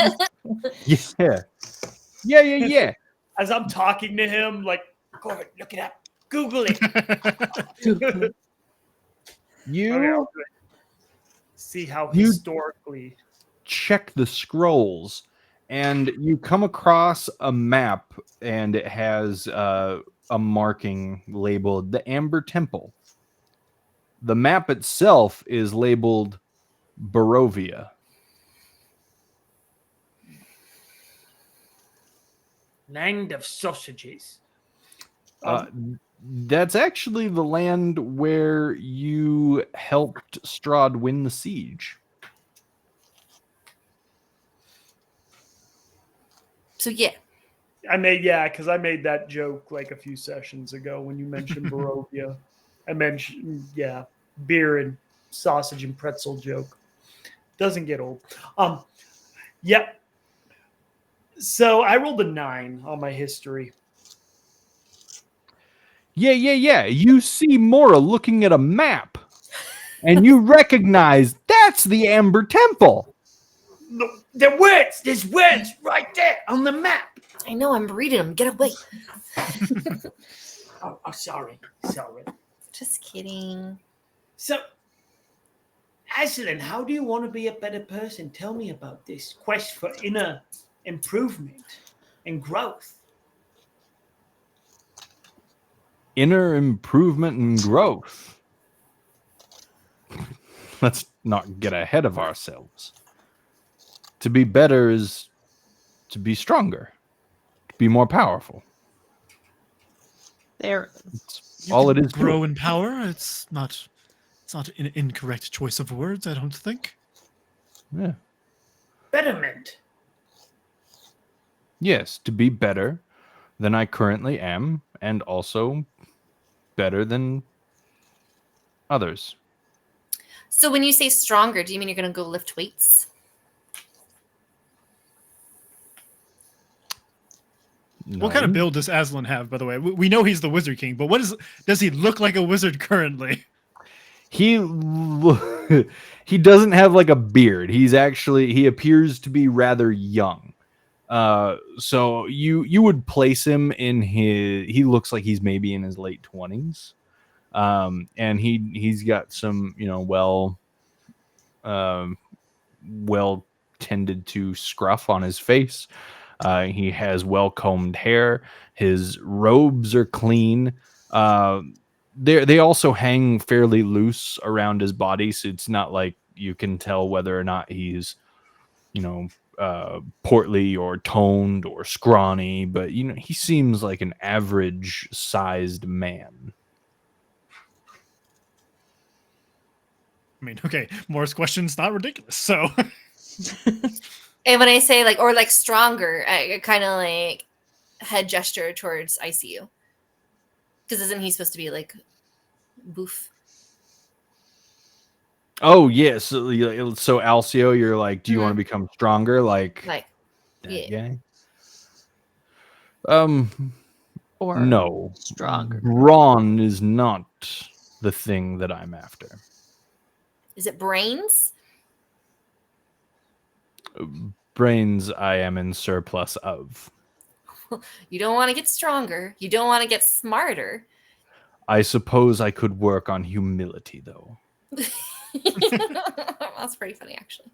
Yeah. As I'm talking to him, like, go ahead, look it up, Google it. You see how historically check the scrolls, and you come across a map, and it has a marking labeled the Amber Temple. The map itself is labeled Barovia. Land of sausages. That's actually the land where you helped Strahd win the siege. So yeah. Because I made that joke like a few sessions ago when you mentioned Barovia. I mentioned, beer and sausage and pretzel joke. Doesn't get old. Yep. So I rolled a 9 on my history. Yeah. You see Mora looking at a map, and you recognize that's the Amber Temple. No, there's words right there on the map. I know, I'm reading them. Get away. Oh, sorry. Just kidding. So, Aslan, how do you want to be a better person? Tell me about this quest for inner improvement and growth. Inner improvement and growth. Let's not get ahead of ourselves. To be better is to be stronger, to be more powerful. It's all it is. Grow in power. It's not an incorrect choice of words, I don't think. Yeah. Betterment. Yes, to be better than I currently am, and also better than others. So when you say stronger, do you mean you're going to go lift weights? No. What kind of build does Aslan have, by the way? We know he's the Wizard King, but does he look like a wizard currently? He doesn't have like a beard. He appears to be rather young. So you would place him in he looks like he's maybe in his late 20s. And he's got some, well tended to scruff on his face. He has well combed hair. His robes are clean. They also hang fairly loose around his body, so it's not like you can tell whether or not he's, portly or toned or scrawny. But he seems like an average sized man. I mean, okay, Morris question's not ridiculous. So, And when I say like stronger, I kind of like head gesture towards ICU. Because isn't he supposed to be like boof? Oh yes, so Alcio, you're like, do you want to become stronger, like that guy? Or no, stronger. Brawn is not the thing that I'm after. Is it brains? Brains I am in surplus of. You don't want to get stronger. You don't want to get smarter. I suppose I could work on humility, though. That's pretty funny, actually.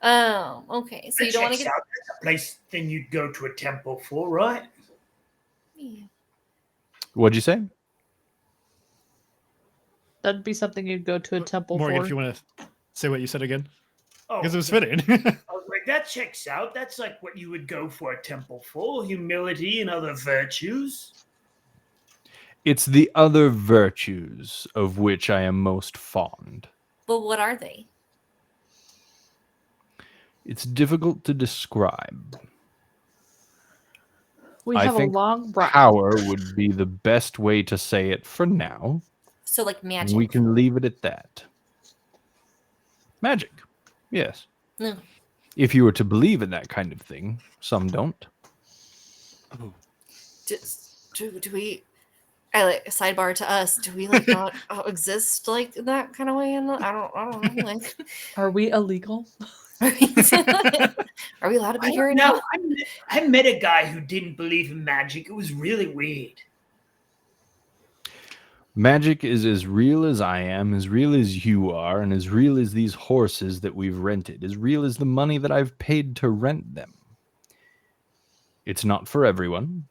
Okay. So you don't want to get... That's a place then you'd go to a temple for, right? Yeah. What'd you say? That'd be something you'd go to a temple Morgan, for. if you want to say what you said again. Oh, Because it was fitting. I was like, that checks out. That's like what you would go for a temple for, humility and other virtues. It's the other virtues of which I am most fond. But what are they? It's difficult to describe. We I have a think long breath. power would be the best way to say it for now. So like magic. We can leave it at that. Magic. Yes. No. If you were to believe in that kind of thing, some don't. Do we? I like sidebar to us. Do we like not exist like that kind of way? I don't know. Like, Are we illegal? are we allowed to be here now? I met a guy who didn't believe in magic. It was really weird. Magic is as real as I am, as real as you are, and as real as these horses that we've rented, as real as the money that I've paid to rent them. It's not for everyone.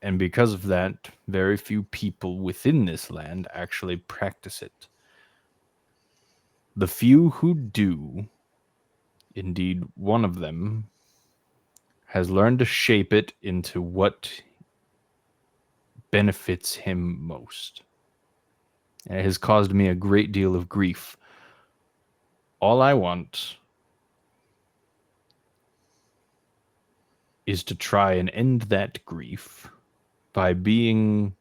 And because of that, very few people within this land actually practice it. The few who do, indeed one of them, has learned to shape it into what benefits him most. And it has caused me a great deal of grief. All I want is to try and end that grief by being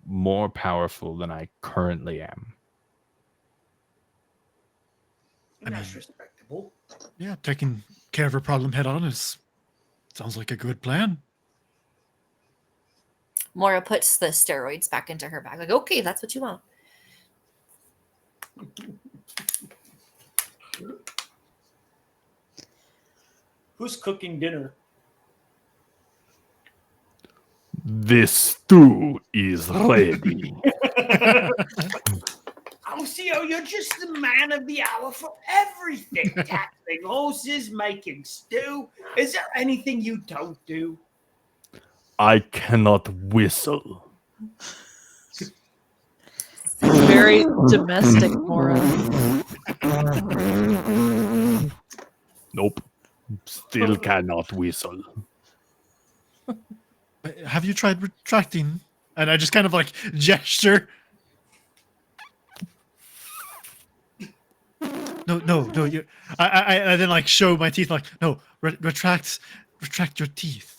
more powerful than I currently am. That's respectable. Yeah, taking care of a problem head on sounds like a good plan. Mora puts the steroids back into her bag. Like, okay, that's what you want. Who's cooking dinner? This stew is ready. Alcio, you're just the man of the hour for everything. Tackling horses, making stew. Is there anything you don't do? I cannot whistle. It's very domestic, Mora. Nope. Still cannot whistle. Have you tried retracting? And I just kind of like gesture. No. I then like show my teeth. Like, no, retract your teeth.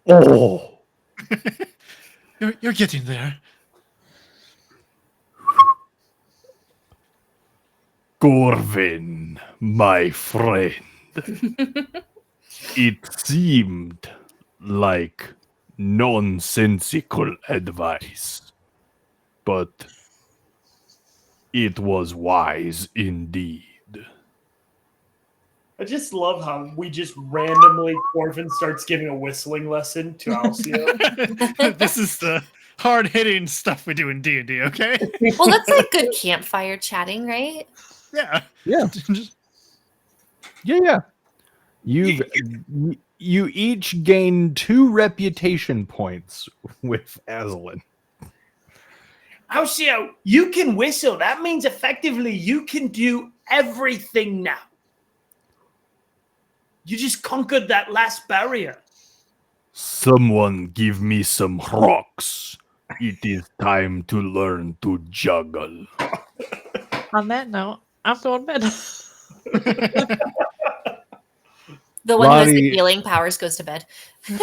Oh, You're getting there. Corvin, my friend. It seemed like nonsensical advice, but it was wise indeed. I just love how we just randomly Corvin starts giving a whistling lesson to Alcio. This is the hard-hitting stuff we do in D&D, okay? Well, that's like good campfire chatting, right? Yeah. Yeah. Just- Yeah. You each gain 2 reputation points with Aslan. Alcio, you can whistle. That means effectively you can do everything now. You just conquered that last barrier. Someone give me some rocks. It is time to learn to juggle. On that note, I'm going to bed. The one who has the Lonnie- healing powers goes to bed.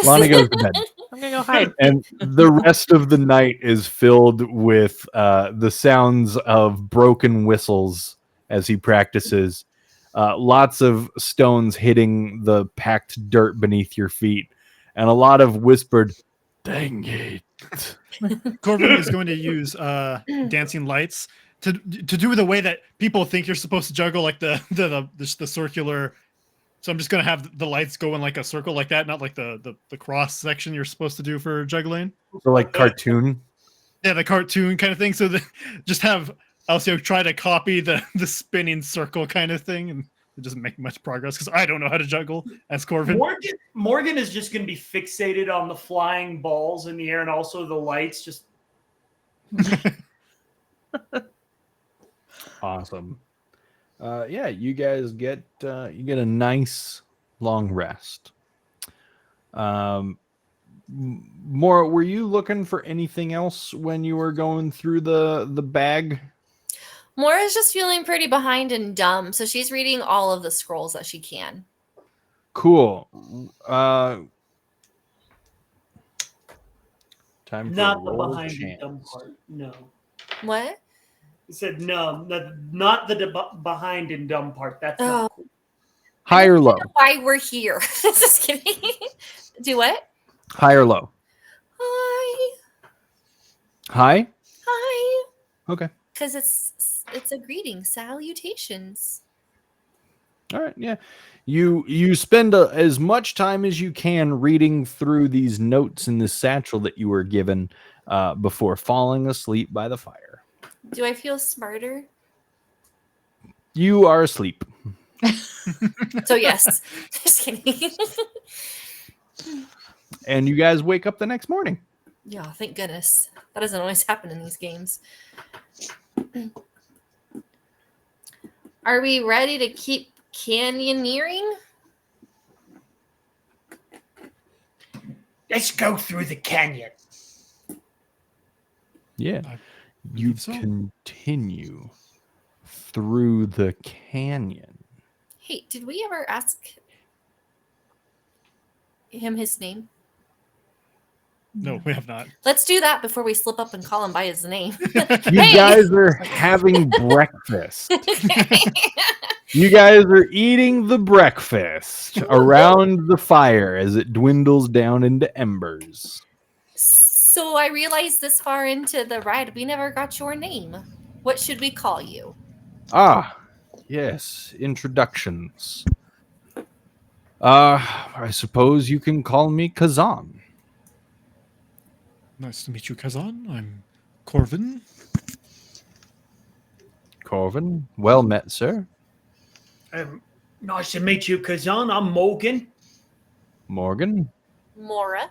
Lonnie goes to bed. I'm going to go hide. And the rest of the night is filled with the sounds of broken whistles as he practices. Lots of stones hitting the packed dirt beneath your feet, and a lot of whispered, "Dang it." Corbin is going to use dancing lights to do the way that people think you're supposed to juggle, like the circular. So I'm just going to have the lights go in like a circle like that, not like the cross section you're supposed to do for juggling. So like cartoon. Yeah, the cartoon kind of thing. So just have Alcio try to copy the spinning circle kind of thing, and it doesn't make much progress because I don't know how to juggle as Corvin. Morgan is just going to be fixated on the flying balls in the air and also the lights. Just Awesome. Yeah, you guys get a nice long rest. More, were you looking for anything else when you were going through the bag? Mora's just feeling pretty behind and dumb, so she's reading all of the scrolls that she can. Cool. Time for not a the roll behind and chance. dumb part. No. What? He said no, not the behind and dumb part. That's not cool. High or low? Why we're here? Just kidding. Do what? High or low? Hi. High? Hi. Okay. Because it's a greeting. Salutations. All right. Yeah. You spend as much time as you can reading through these notes in this satchel that you were given before falling asleep by the fire. Do I feel smarter? You are asleep. So yes. Just kidding. And you guys wake up the next morning. Yeah, thank goodness. That doesn't always happen in these games. Are we ready to keep canyoneering? Let's go through the canyon. Yeah. I You believe so. continue through the canyon. Hey, did we ever ask him his name? No, we have not. Let's do that before we slip up and call him by his name. You Hey! guys are having breakfast. You guys are eating the breakfast around the fire as it dwindles down into embers. So I realized this far into the ride, we never got your name. What should we call you? Ah, yes, introductions. I suppose you can call me Khazan. Nice to meet you, Khazan. I'm Corvin. Corvin, well met, sir. Nice to meet you, Khazan. I'm Morgan. Morgan, Mora.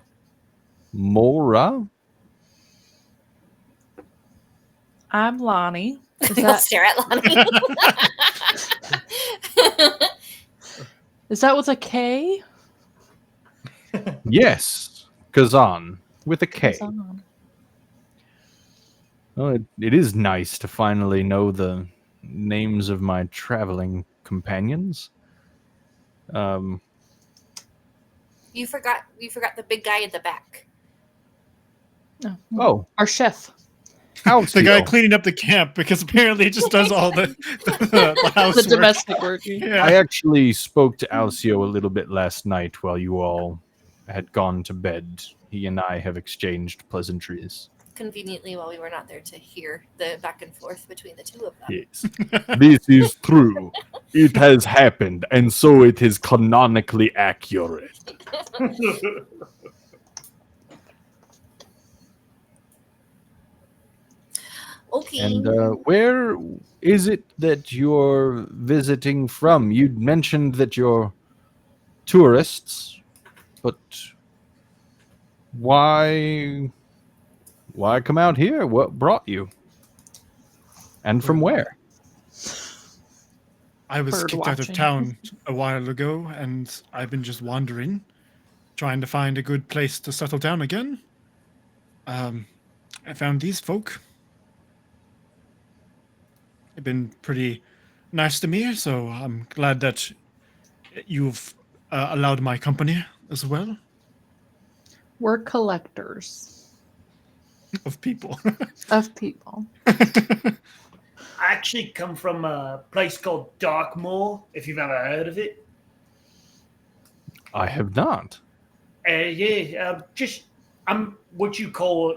Mora. I'm Lonnie. Is He'll that, stare at Lonnie. is that with a K? Yes, Khazan with a K. Khazan. Well, it is nice to finally know the names of my traveling companions. You forgot the big guy at the back. Oh, yeah. You forgot the big guy at the back. Yes. Oh, Our chef. The guy cleaning up the camp, because apparently it just does all the housework. The domestic work. Yeah. I actually spoke to Alcio a little bit last night while you all had gone to bed. He and I have exchanged pleasantries. Conveniently, while we were not there to hear the back and forth between the two of them. Yes. This is true. It has happened, and so it is canonically accurate. Okay. And where is it that you're visiting from? You'd mentioned that you're tourists, but why come out here? What brought you? And from where? I was Bird kicked out of watching. town a while ago, and I've been just wandering, trying to find a good place to settle down again. I found these folk. They've been pretty nice to me, so I'm glad that you've allowed my company as well. We're collectors Of people. of people. I actually come from a place called Darkmoor, if you've ever heard of it. I have not. I'm what you call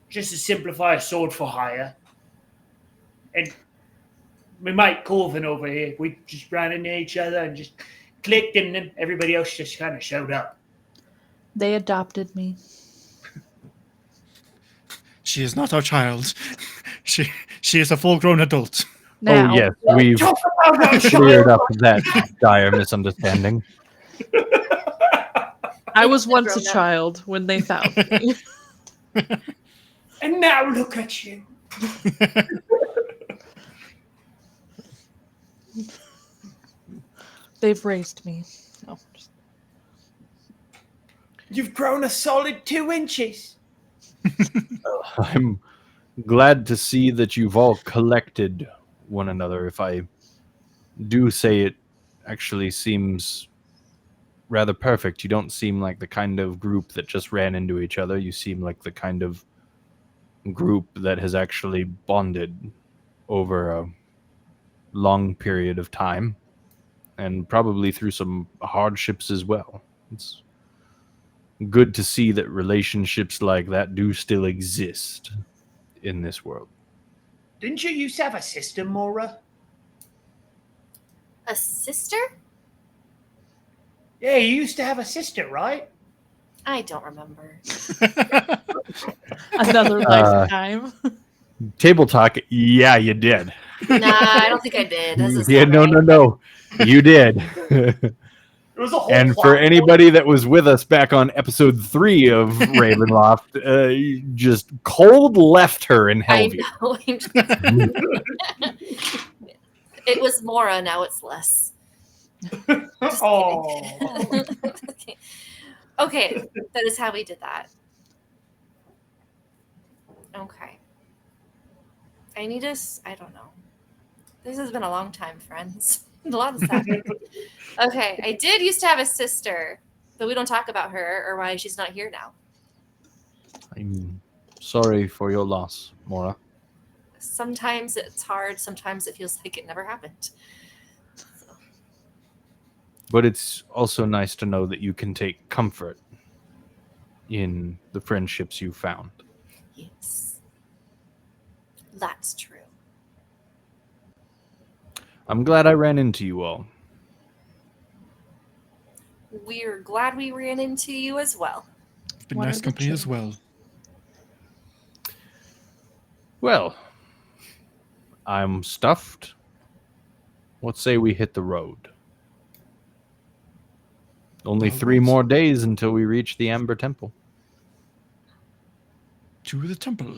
just to simplify, a sword for hire. And my mate Corvin over here, we just ran into each other and just clicked, and then everybody else just kind of showed up. They adopted me. She is not our child. She is a full-grown adult. Now, Oh, yes, we've cleared up that dire misunderstanding. I was once a Grown up. child when they found me. And now look at you. They've raised me. No, just- You've grown a solid 2 inches. I'm glad to see that you've all collected one another. If I do say it actually seems rather perfect. You don't seem like the kind of group that just ran into each other. You seem like the kind of group that has actually bonded over a long period of time, and probably through some hardships as well. It's good to see that relationships like that do still exist in this world. Didn't you used to have a sister, Mora? A sister? Yeah, you used to have a sister, right? I don't remember. Another lifetime. Table talk, yeah, you did. Nah, I don't think I did. This is Yeah, not right. no. You did. It was a whole And for plot. anybody that was with us back on episode 3 of Ravenloft, just cold left her in I Hellview. know. It was Mora, now it's less. Just Oh. kidding. Okay, that is how we did that. Okay. I don't know. This has been a long time, friends. A lot has happened. Okay, I did used to have a sister, but we don't talk about her or why she's not here now. I'm sorry for your loss, Mora. Sometimes it's hard, sometimes it feels like it never happened. So, But it's also nice to know that you can take comfort in the friendships you found. yes. That's true. I'm glad I ran into you all. We're glad we ran into you as well. It's been What nice are the company as changes? well. Well, I'm stuffed. Let's say we hit the road. Only All 3 right. more days until we reach the Amber Temple. To the temple.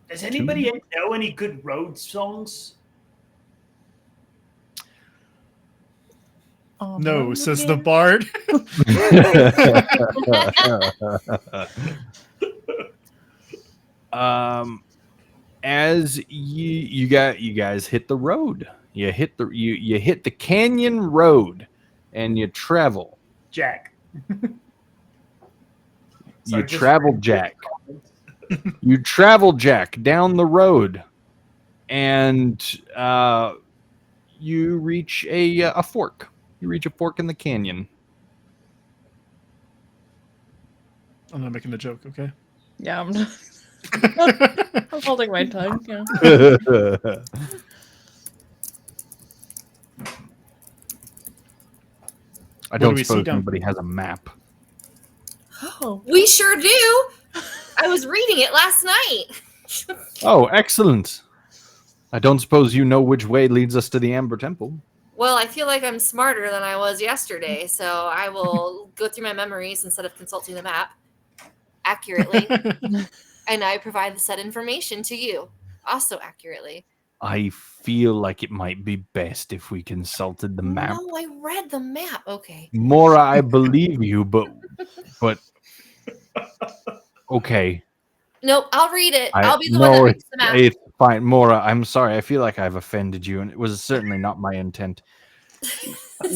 Does anybody know any good road songs? No, says the bard. As you guys hit the road, you hit the canyon road, and you travel. Jack. You travel jack. You travel jack down the road, and you reach a fork. You reach a fork in the canyon. I'm not making a joke, okay? Yeah, I'm holding my tongue. Yeah. I don't suppose anybody has a map. Oh, we sure do. I was reading it last night. Oh, excellent. I don't suppose you know which way leads us to the Amber Temple. Well, I feel like I'm smarter than I was yesterday, so I will go through my memories instead of consulting the map accurately. And I provide the said information to you also accurately. I feel like it might be best if we consulted the map. No, I read the map. Okay. Mora, I believe you, but okay. Nope, I'll read it. I'll be the one that reads the map. It's fine. Mora, I'm sorry. I feel like I've offended you, and it was certainly not my intent.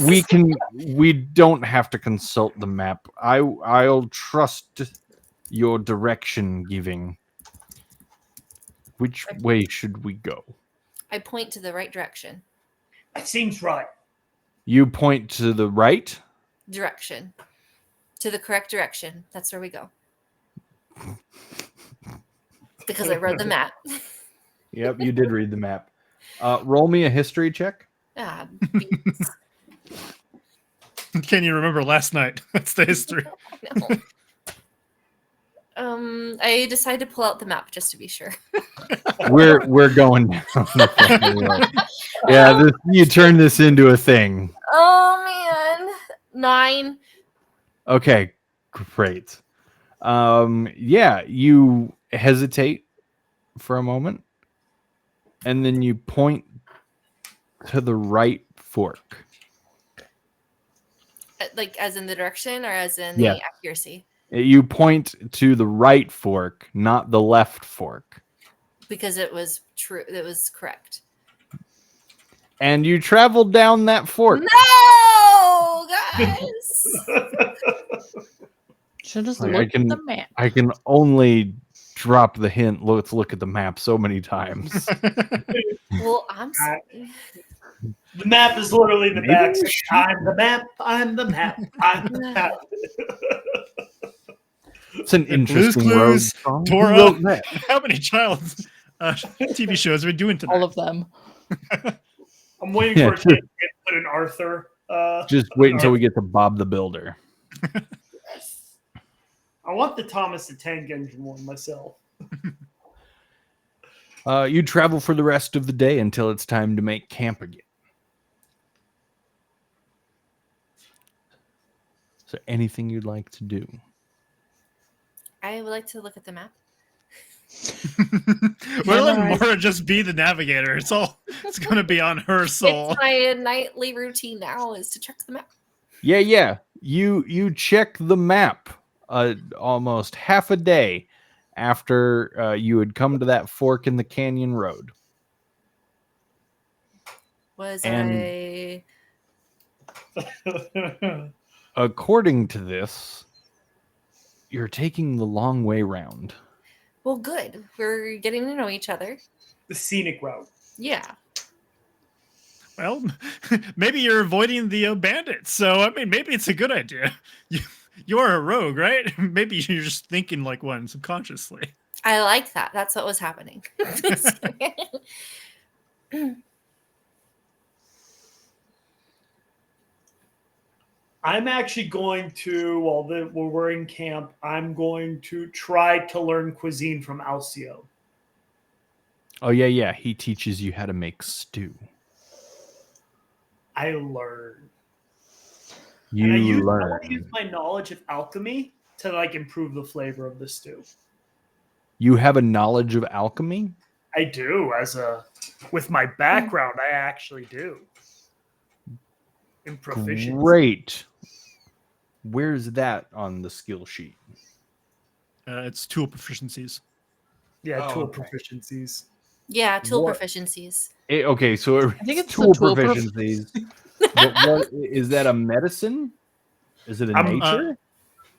We don't have to consult the map. I'll trust your direction giving. Which way should we go? I point to the right direction. That seems right. You point to the right? Direction. To the correct direction. That's where we go. Because I read the map. Yep, you did read the map. Roll me a history check. Ah, Can you remember last night? That's the history. no. I decided to pull out the map just to be sure. We're going down the fucking road. Yeah, you turn this into a thing. Oh man. 9. Okay, great. Yeah, you hesitate for a moment, and then you point to the right fork. Like as in the direction or as in the accuracy? You point to the right fork, not the left fork. Because it was true. It was correct. And you traveled down that fork. No, guys. Should just look at the map. I can only drop the hint. Let's look at the map so many times. Well, I'm sorry. The map is literally the back. I'm the map. I'm the map. I'm the map. It's an interesting road song. Dora, how many child TV shows are we doing tonight? All of them. I'm waiting for it to put an Arthur. Just wait until we get to Bob the Builder. Yes. I want the Thomas the Tank Engine one myself. You travel for the rest of the day until it's time to make camp again. So anything you'd like to do? I would like to look at the map. We'll let Mora just be the navigator. It's going to be on her soul. It's my nightly routine now is to check the map. Yeah. You check the map almost half a day after you had come to that fork in the canyon road. According to this, you're taking the long way round. Well, good. We're getting to know each other. The scenic route. Yeah. Well, maybe you're avoiding the bandits. So, I mean, maybe it's a good idea. You're a rogue, right? Maybe you're just thinking like one subconsciously. I like that. That's what was happening. I'm actually going to, while we're in camp, I'm going to try to learn cuisine from Alcio. Oh, yeah. He teaches you how to make stew. I learn. I use my knowledge of alchemy to improve the flavor of the stew. You have a knowledge of alchemy? I do. With my background, I actually do. In proficiency. Great. Where's that on the skill sheet? It's tool proficiencies. Yeah, tool proficiencies. Yeah, tool proficiencies. Okay, so I think it's tool tool proficiencies. What, is that a medicine? Is it a nature?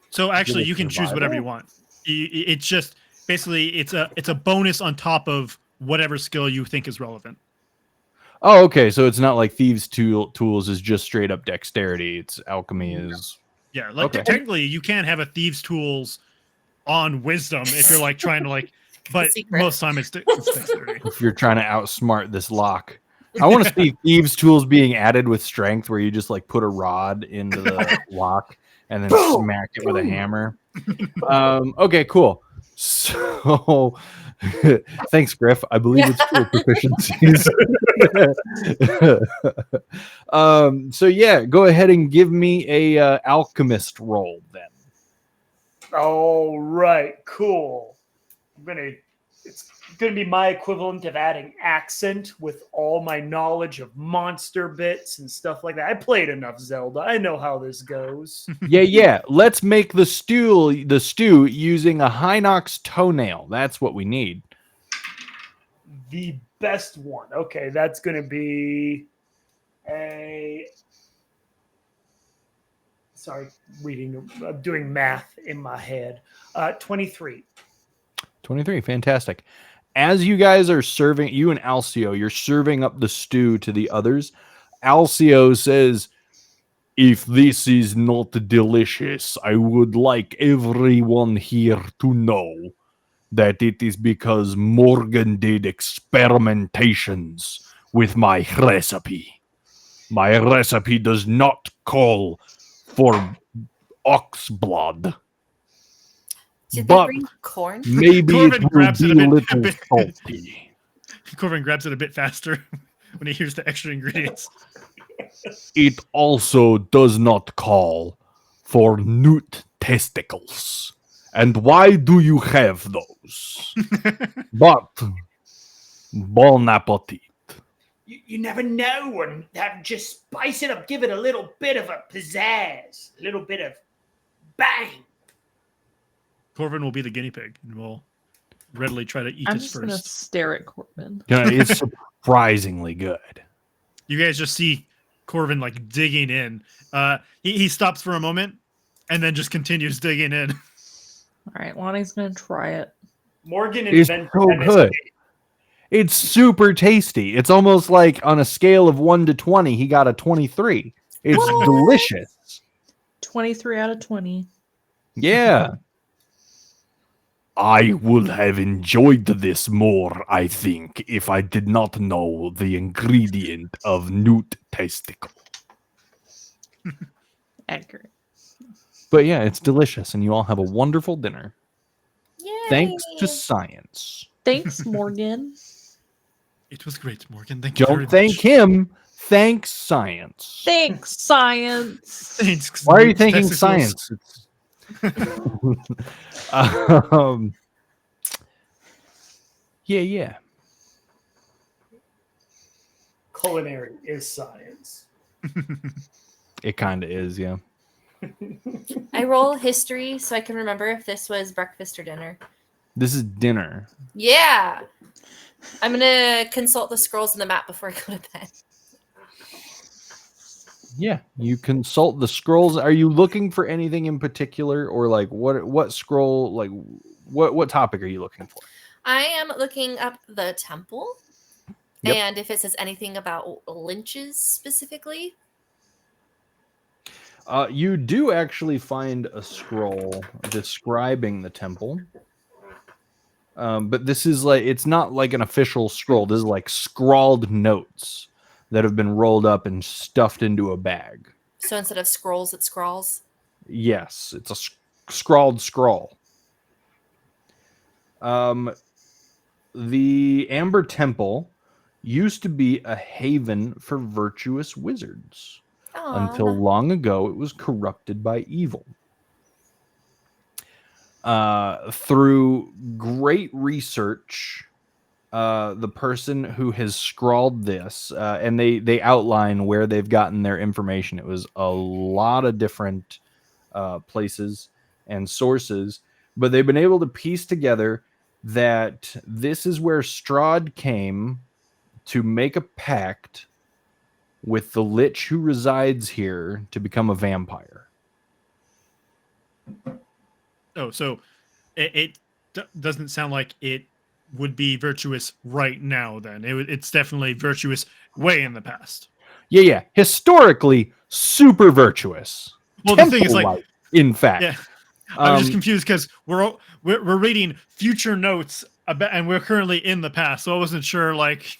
So actually, you can choose whatever you want. It's just basically it's a bonus on top of whatever skill you think is relevant. Oh, okay. So it's not like thieves' tools is just straight up dexterity. It's alchemy is. Yeah, like technically you can have a thieves' tools on wisdom if you're like trying to like, but most time it's dexterity. If you're trying to outsmart this lock. I want to see thieves' tools being added with strength, where you just like put a rod into the lock and then smack it with a hammer. Okay, cool. So, thanks, Griff. I believe it's cool proficiencies. So yeah, go ahead and give me a alchemist roll then. All right, cool. It's gonna be my equivalent of adding accent with all my knowledge of monster bits and stuff like that. I played enough Zelda. I know how this goes. Yeah. Let's make the stew using a Hinox toenail. That's what we need. The best one. Okay, that's gonna be I'm doing math in my head. 23. 23, fantastic. As you guys are serving, you and Alcio, you're serving up the stew to the others. Alcio says, "If this is not delicious, I would like everyone here to know that it is because Morgan did experimentations with my recipe. My recipe does not call for ox blood. Did But they bring corn? maybe Corbin it will grabs be it a a little bit. salty." Corbin grabs it a bit faster when he hears the extra ingredients. It also does not call for newt testicles. And why do you have those? But bon appetit. You never know, and that just spice it up, give it a little bit of a pizzazz, a little bit of bang. Corbin will be the guinea pig, and we'll readily try to eat I'm it just gonna first. stare at Corbin. Yeah, it's surprisingly good. You guys just see Corbin like digging in. He stops for a moment and then just continues digging in. All right, Lonnie's gonna try it. Morgan It's invented so MSG. good. It's super tasty. It's almost like on a scale of 1 to 20, he got a 23. It's delicious. 23 out of 20. Yeah. I would have enjoyed this more, I think, if I did not know the ingredient of newt testicle. Accurate. But yeah, it's delicious, and you all have a wonderful dinner. Yay. Thanks to science. Thanks, Morgan. It was great, Morgan. Thank you very Don't thank much. him. Thanks, science. Thanks, science. Thanks. Why are you thanking testicles. science? Um, yeah. Culinary is science. It kind of is, yeah. I roll history so I can remember if this was breakfast or dinner. This is dinner. Yeah. I'm going to consult the scrolls in the map before I go to bed. Yeah, you consult the scrolls. Are you looking for anything in particular, or like what scroll, like what topic are you looking for? I am looking up the temple, and if it says anything about lynches specifically. You do actually find a scroll describing the temple. But this is like, it's not like an official scroll. This is like scrawled notes that have been rolled up and stuffed into a bag. So instead of scrolls, it's scrawls? Yes, it's a scrawled scroll. The Amber Temple used to be a haven for virtuous wizards. Aww. Until long ago, it was corrupted by evil. Through great research, the person who has scrawled this, and they outline where they've gotten their information. It was a lot of different places and sources, but they've been able to piece together that this is where Strahd came to make a pact with the Lich who resides here to become a vampire. Oh, so it doesn't sound like it would be virtuous right now. Then it's definitely virtuous way in the past. Yeah. Historically, super virtuous. Well, the thing is, like, Temple-like, in fact. yeah, I'm just confused because we're reading future notes about, and we're currently in the past, so I wasn't sure, like,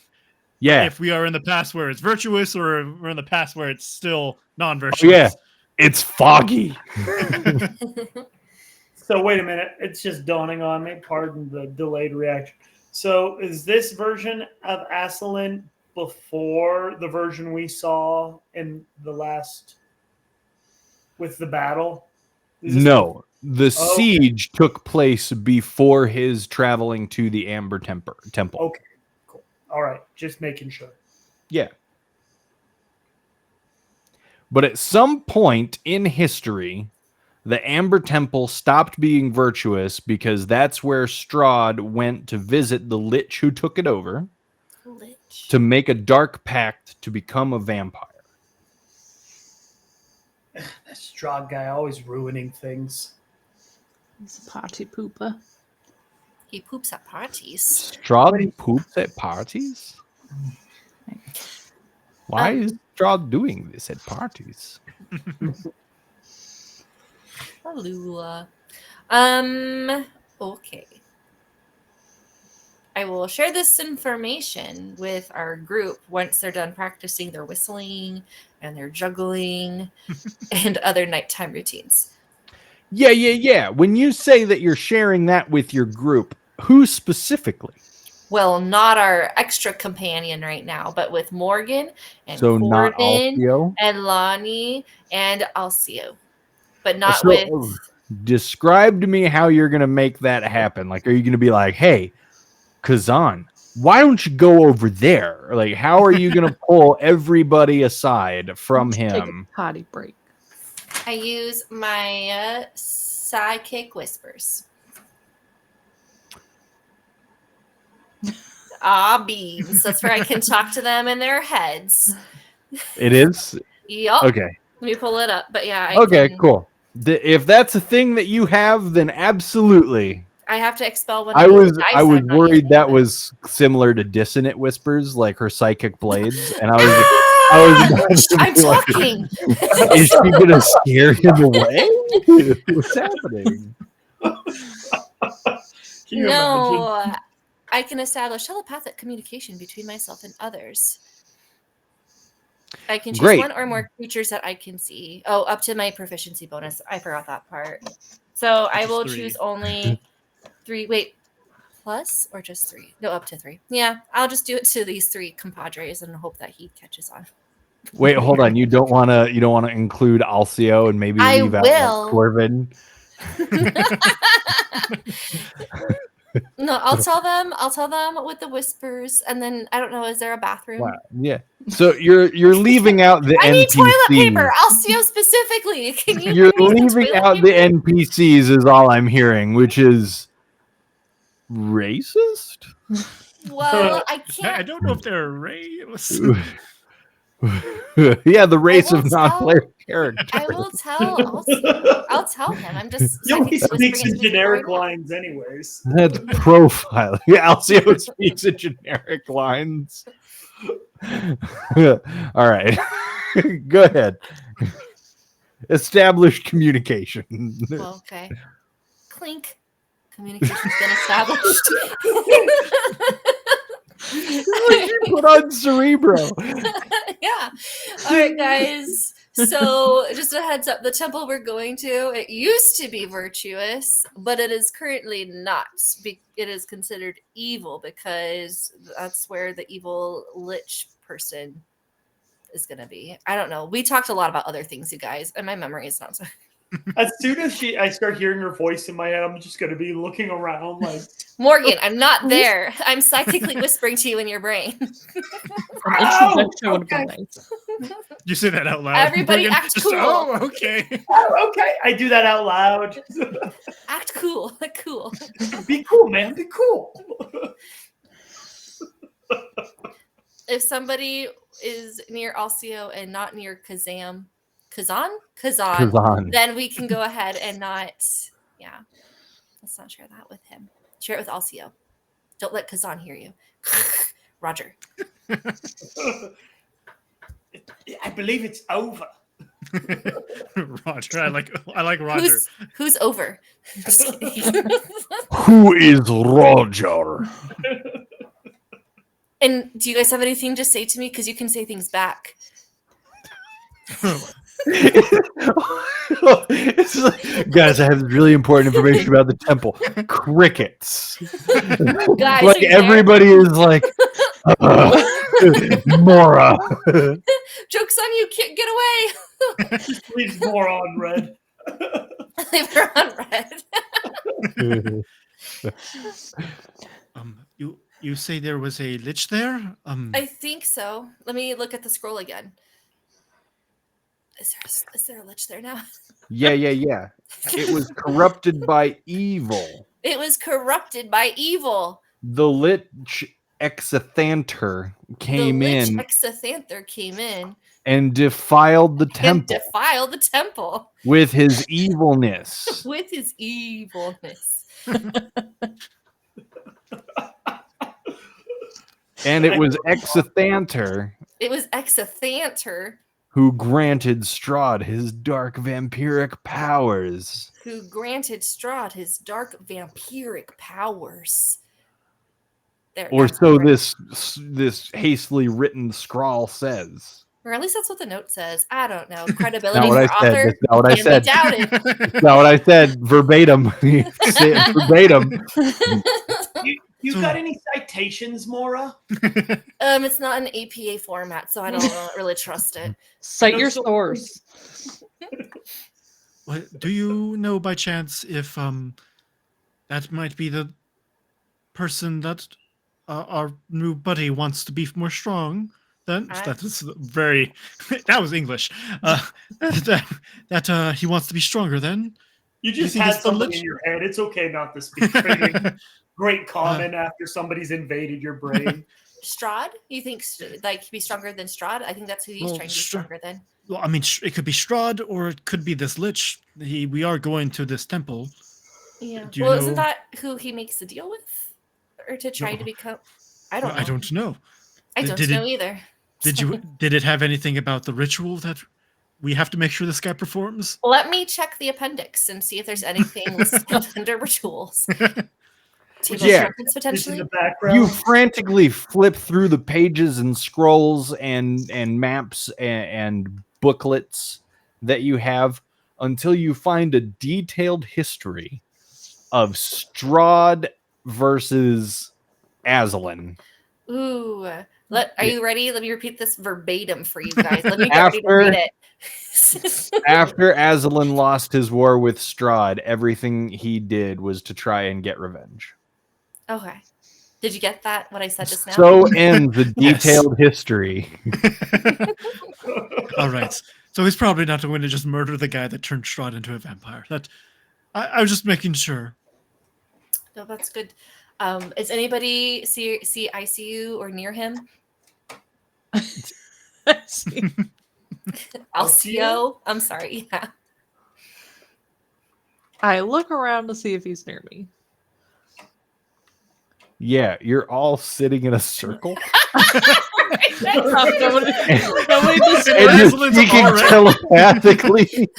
if we are in the past where it's virtuous or we're in the past where it's still non-virtuous. Oh, yeah, it's foggy. So wait a minute, it's just dawning on me. Pardon the delayed reaction. So is this version of Asselin before the version we saw in the last with the battle? No, the siege took place before his traveling to the Amber Temple. Okay, cool. All right, just making sure. Yeah. But at some point in history, the Amber Temple stopped being virtuous because that's where Strahd went to visit the Lich who took it over to make a dark pact to become a vampire. That Strahd guy always ruining things. He's a party pooper. He poops at parties. Strahd poops at parties? Why is Strahd doing this at parties? Hello. Okay. I will share this information with our group once they're done practicing their whistling and their juggling and other nighttime routines. Yeah. When you say that you're sharing that with your group, who specifically? Well, not our extra companion right now, but with Morgan and So not Corbin Alcio? and Lonnie and Alcio. But not with... Describe to me how you're going to make that happen. Like, are you going to be like, hey, Khazan, why don't you go over there? Like, how are you going to pull everybody aside from him? Take a potty break. I use my psychic whispers. Beans. That's where I can talk to them in their heads. It is? Yup. Okay. Let me pull it up. But yeah. Cool. If that's a thing that you have, then absolutely. I have to expel one. I was worried that was similar to dissonant whispers, like her psychic blades, and I was I'm talking. Is she gonna scare him away? What's happening? No, I can establish telepathic communication between myself and others. I can choose one or more creatures that I can see. Oh, up to my proficiency bonus. I forgot that part. So I will choose only 3. Wait, plus or just 3? No, up to 3. Yeah, I'll just do it to these 3 compadres and hope that he catches on. Wait, hold on. You don't want to include Alcio and maybe leave out like Corbin? No, I'll tell them with the whispers, and then I don't know. Is there a bathroom? Wow. Yeah. So you're leaving out the NPCs. I need toilet paper. Alcio specifically. Can you? You're leaving out the NPCs is all I'm hearing, which is racist. Well, I can't. I don't know if they're racist. Yeah, the race of non-player characters. I will tell. I'll tell him. I'm just. He speaks in generic lines, anyways. That's profiling. Yeah, Alcio speaks in generic lines. All right, go ahead. Establish communication. Well, okay. Clink. Communication's been established. You put on Cerebro. Yeah. All right, guys. So just a heads up, the temple we're going to, it used to be virtuous, but it is currently not. It is considered evil because that's where the evil lich person is going to be. I don't know. We talked a lot about other things, you guys, and my memory is not so... As soon as I start hearing her voice in my head, I'm just going to be looking around like, Morgan, I'm not there. I'm psychically whispering to you in your brain. You say that out loud. Everybody Morgan, act cool. Oh, okay. Oh, okay. I do that out loud. Act cool. Cool. Be cool, man. Be cool. If somebody is near Alcio and not near Khazan, Khazan. then we can go ahead and not. Yeah, let's not share that with him. Share it with Alcio. Don't let Khazan hear you. Roger. I believe it's over. Roger. I like Roger. Who's over? Just kidding. Who is Roger? And do you guys have anything to say to me? Because you can say things back. Guys, I have really important information about the temple. Crickets. Guys, Like everybody is like, Mora. Joke's on you, can't get away. Leave more on red. Leave her on red. You say there was a lich there? I think so. Let me look at the scroll again. Is there a lich there now? Yeah. It was corrupted by evil. It was corrupted by evil. The lich Exathanter came in. Exathanter came in and defiled the temple. With his evilness. With his evilness. And it was Exathanter. It was Exathanter who granted Strahd his dark vampiric powers. There, or so this hastily written scrawl says. Or at least that's what the note says. I don't know. Credibility for author. That's not what I said. Doubted. That's not what I said. Verbatim. Verbatim. You got any citations, Mora? It's not an APA format, so I don't really trust it. Cite your source. Well, do you know by chance if that might be the person that our new buddy wants to be more strong? Then that is very. That was English. That he wants to be stronger. Then you just had something in your head. It's okay not to speak. Great comment after somebody's invaded your brain. Strahd? You think like be stronger than Strahd? I think that's who he's trying to be stronger than. Well, I mean, it could be Strahd or it could be this lich. We are going to this temple. Yeah. Well, isn't that who he makes the deal with, or to try to become? I don't know. I don't know. I don't know either. Did it have anything about the ritual that we have to make sure this guy performs? Let me check the appendix and see if there's anything listed under rituals. Yeah, potentially. You frantically flip through the pages and scrolls and maps and booklets that you have until you find a detailed history of Strahd versus Aslan. Ooh. Are you ready? Let me repeat this verbatim for you guys. Let me get ready to read it. After Aslan lost his war with Strahd, everything he did was to try and get revenge. Okay. Did you get that, what I said just now? So ends the detailed history. All right. So he's probably not going to just murder the guy that turned Strahd into a vampire. I was just making sure. No, that's good. Is anybody see ICU or near him? Alcio? I'm sorry. Yeah. I look around to see if he's near me. Yeah, you're all sitting in a circle. Nobody speaking telepathically.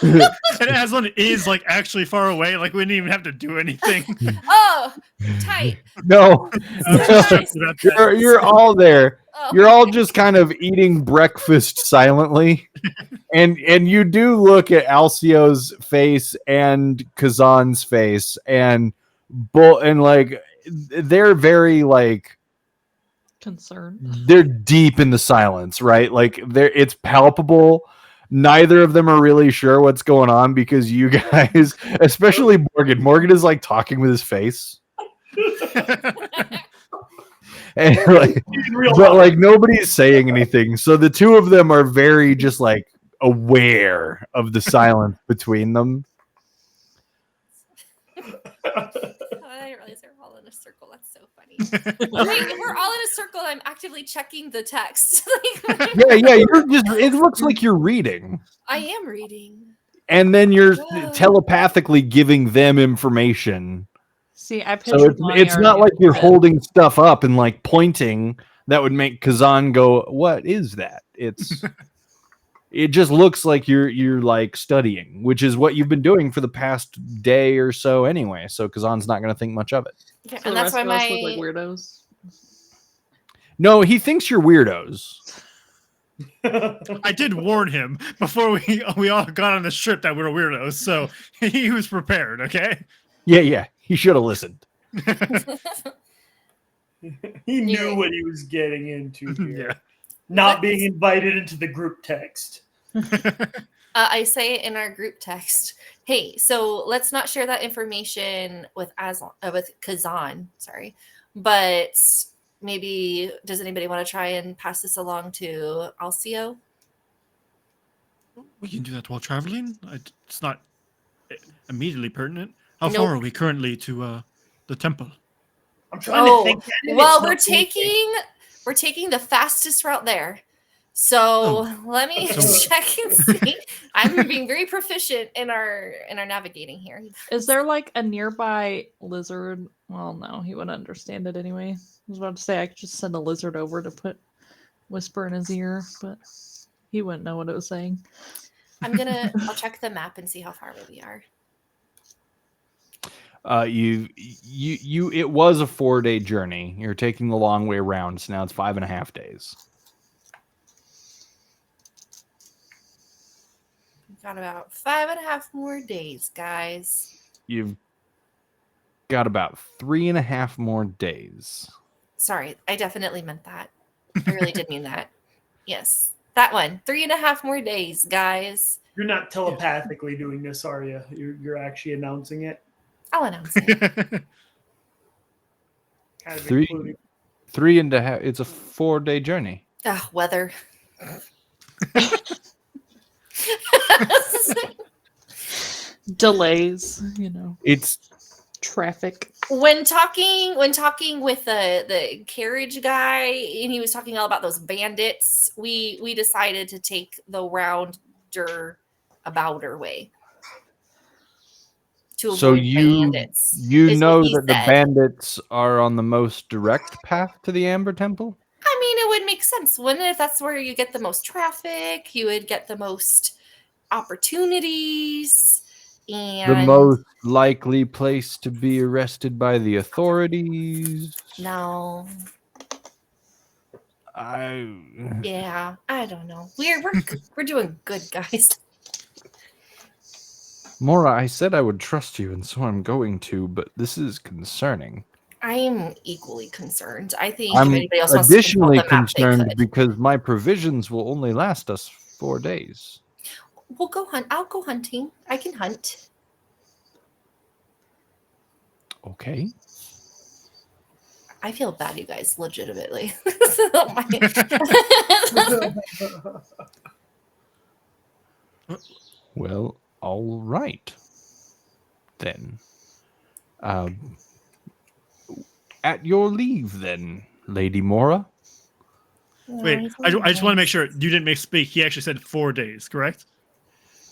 And Aslan is like actually far away. Like we didn't even have to do anything. Oh, tight. No, you're all there. Oh. You're all just kind of eating breakfast silently, and you do look at Alcio's face and Khazan's face, and like they're very like concerned. They're deep in the silence, right? Like it's palpable. Neither of them are really sure what's going on because you guys, especially Morgan is like talking with his face. And but like nobody's saying anything. So the two of them are very just like aware of the silence between them. I didn't realize they were all in a circle. That's so funny. Wait, if we're all in a circle, I'm actively checking the text. Yeah. It looks like you're reading. I am reading. And then you're telepathically giving them information. See, I So pictured it's not like you're holding stuff up and like pointing. That would make Khazan go, "What is that?" It just looks like you're like studying, which is what you've been doing for the past day or so anyway. So Khazan's not going to think much of it. Okay, So and that's why look like weirdos. No, he thinks you're weirdos. I did warn him before we all got on the trip that we were weirdos, so he was prepared. Okay. Yeah. He should have listened. He knew what he was getting into here. Yeah. Not being invited into the group text. I say in our group text, hey, so let's not share that information with Khazan, sorry. But maybe, does anybody want to try and pass this along to Alcio? We can do that while traveling. It's not immediately pertinent. How far are we currently to the temple? I'm trying to think. Well, we're taking the fastest route there. So let me check and see. I'm being very proficient in our navigating here. Is there like a nearby lizard? Well, no, he wouldn't understand it anyway. I was about to say I could just send a lizard over to whisper in his ear, but he wouldn't know what it was saying. I'll check the map and see how far away we are. It was a 4-day journey. You're taking the long way around, so now it's 5.5 days. We've got about 5.5 more days, guys. You've got about 3.5 more days. Sorry, I definitely meant that. I really did mean that. Yes, that one. 3.5 more days, guys. You're not telepathically doing this, are you? You're actually announcing it. I'll announce it. Kind of 3.5. It's a 4-day journey. Weather. Delays, It's traffic. When talking with the carriage guy, and he was talking all about those bandits, we decided to take the roundabout way. To so avoid bandits. You know that the bandits are on the most direct path to the Amber Temple? I mean, it would make sense, wouldn't it? If that's where you get the most traffic, you would get the most opportunities. And the most likely place to be arrested by the authorities. No. Yeah, I don't know. We're doing good, guys. Mora, I said I would trust you, and so I'm going to, but this is concerning. I'm equally concerned. I think I'm if anybody else wants to additionally control the map, concerned because my provisions will only last us 4 days. We'll go hunt. I'll go hunting. I can hunt. Okay. I feel bad, you guys, legitimately. Well, all right. Then. At your leave, then, Lady Mora. Wait, I just want to make sure you didn't misspeak. He actually said 4 days, correct?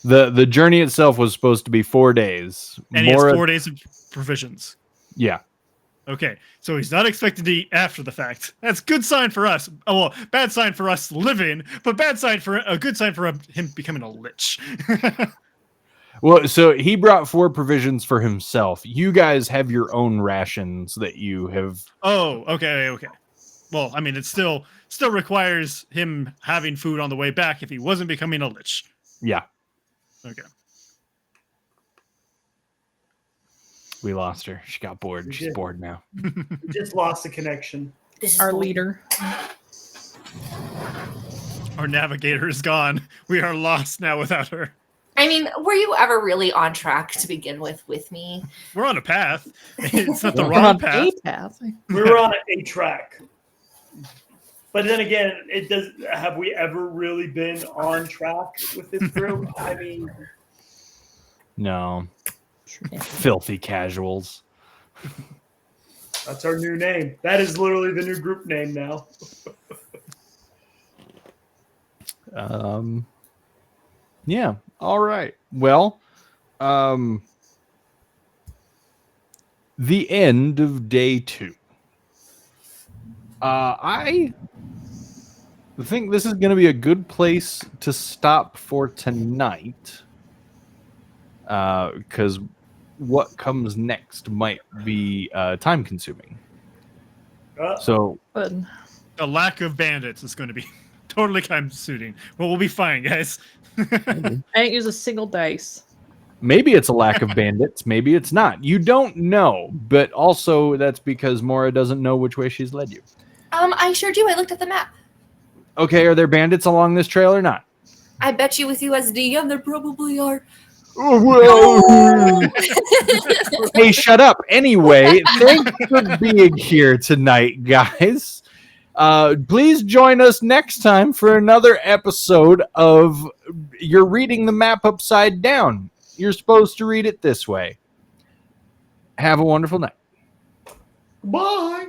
The journey itself was supposed to be 4 days. And Mora, he has 4 days of provisions. Yeah. Okay, so he's not expected to eat after the fact. That's good sign for us. Oh, well, bad sign for us living, but good sign for him becoming a lich. Well, so he brought 4 provisions for himself. You guys have your own rations that you have. Oh, okay. Well, I mean, it still requires him having food on the way back if he wasn't becoming a lich. Yeah. Okay. We lost her. She got bored. She's bored now. We just lost the connection. Our leader. Our navigator is gone. We are lost now without her. I mean, were you ever really on track to begin with me? We're on a path. It's not the wrong path. We were on a track. But then again, have we ever really been on track with this group? I mean, no. Filthy casuals. That's our new name. That is literally the new group name now. Yeah. All right. Well, the end of day 2. I think this is going to be a good place to stop for tonight. Because what comes next might be time consuming. So Good. The lack of bandits is going to be totally time suiting, but we'll be fine, guys. I didn't use a single dice. maybe it's a lack of bandits. Maybe it's not. You don't know. But also that's because Mora doesn't know which way she's led you. I sure do. I looked at the map. Okay, are there bandits along this trail or not? I bet you with you as DM, there probably are. Oh, well. Hey, shut up. Anyway, thanks for being here tonight, guys. Please join us next time for another episode of You're Reading the Map Upside Down. You're supposed to read it this way. Have a wonderful night. Bye.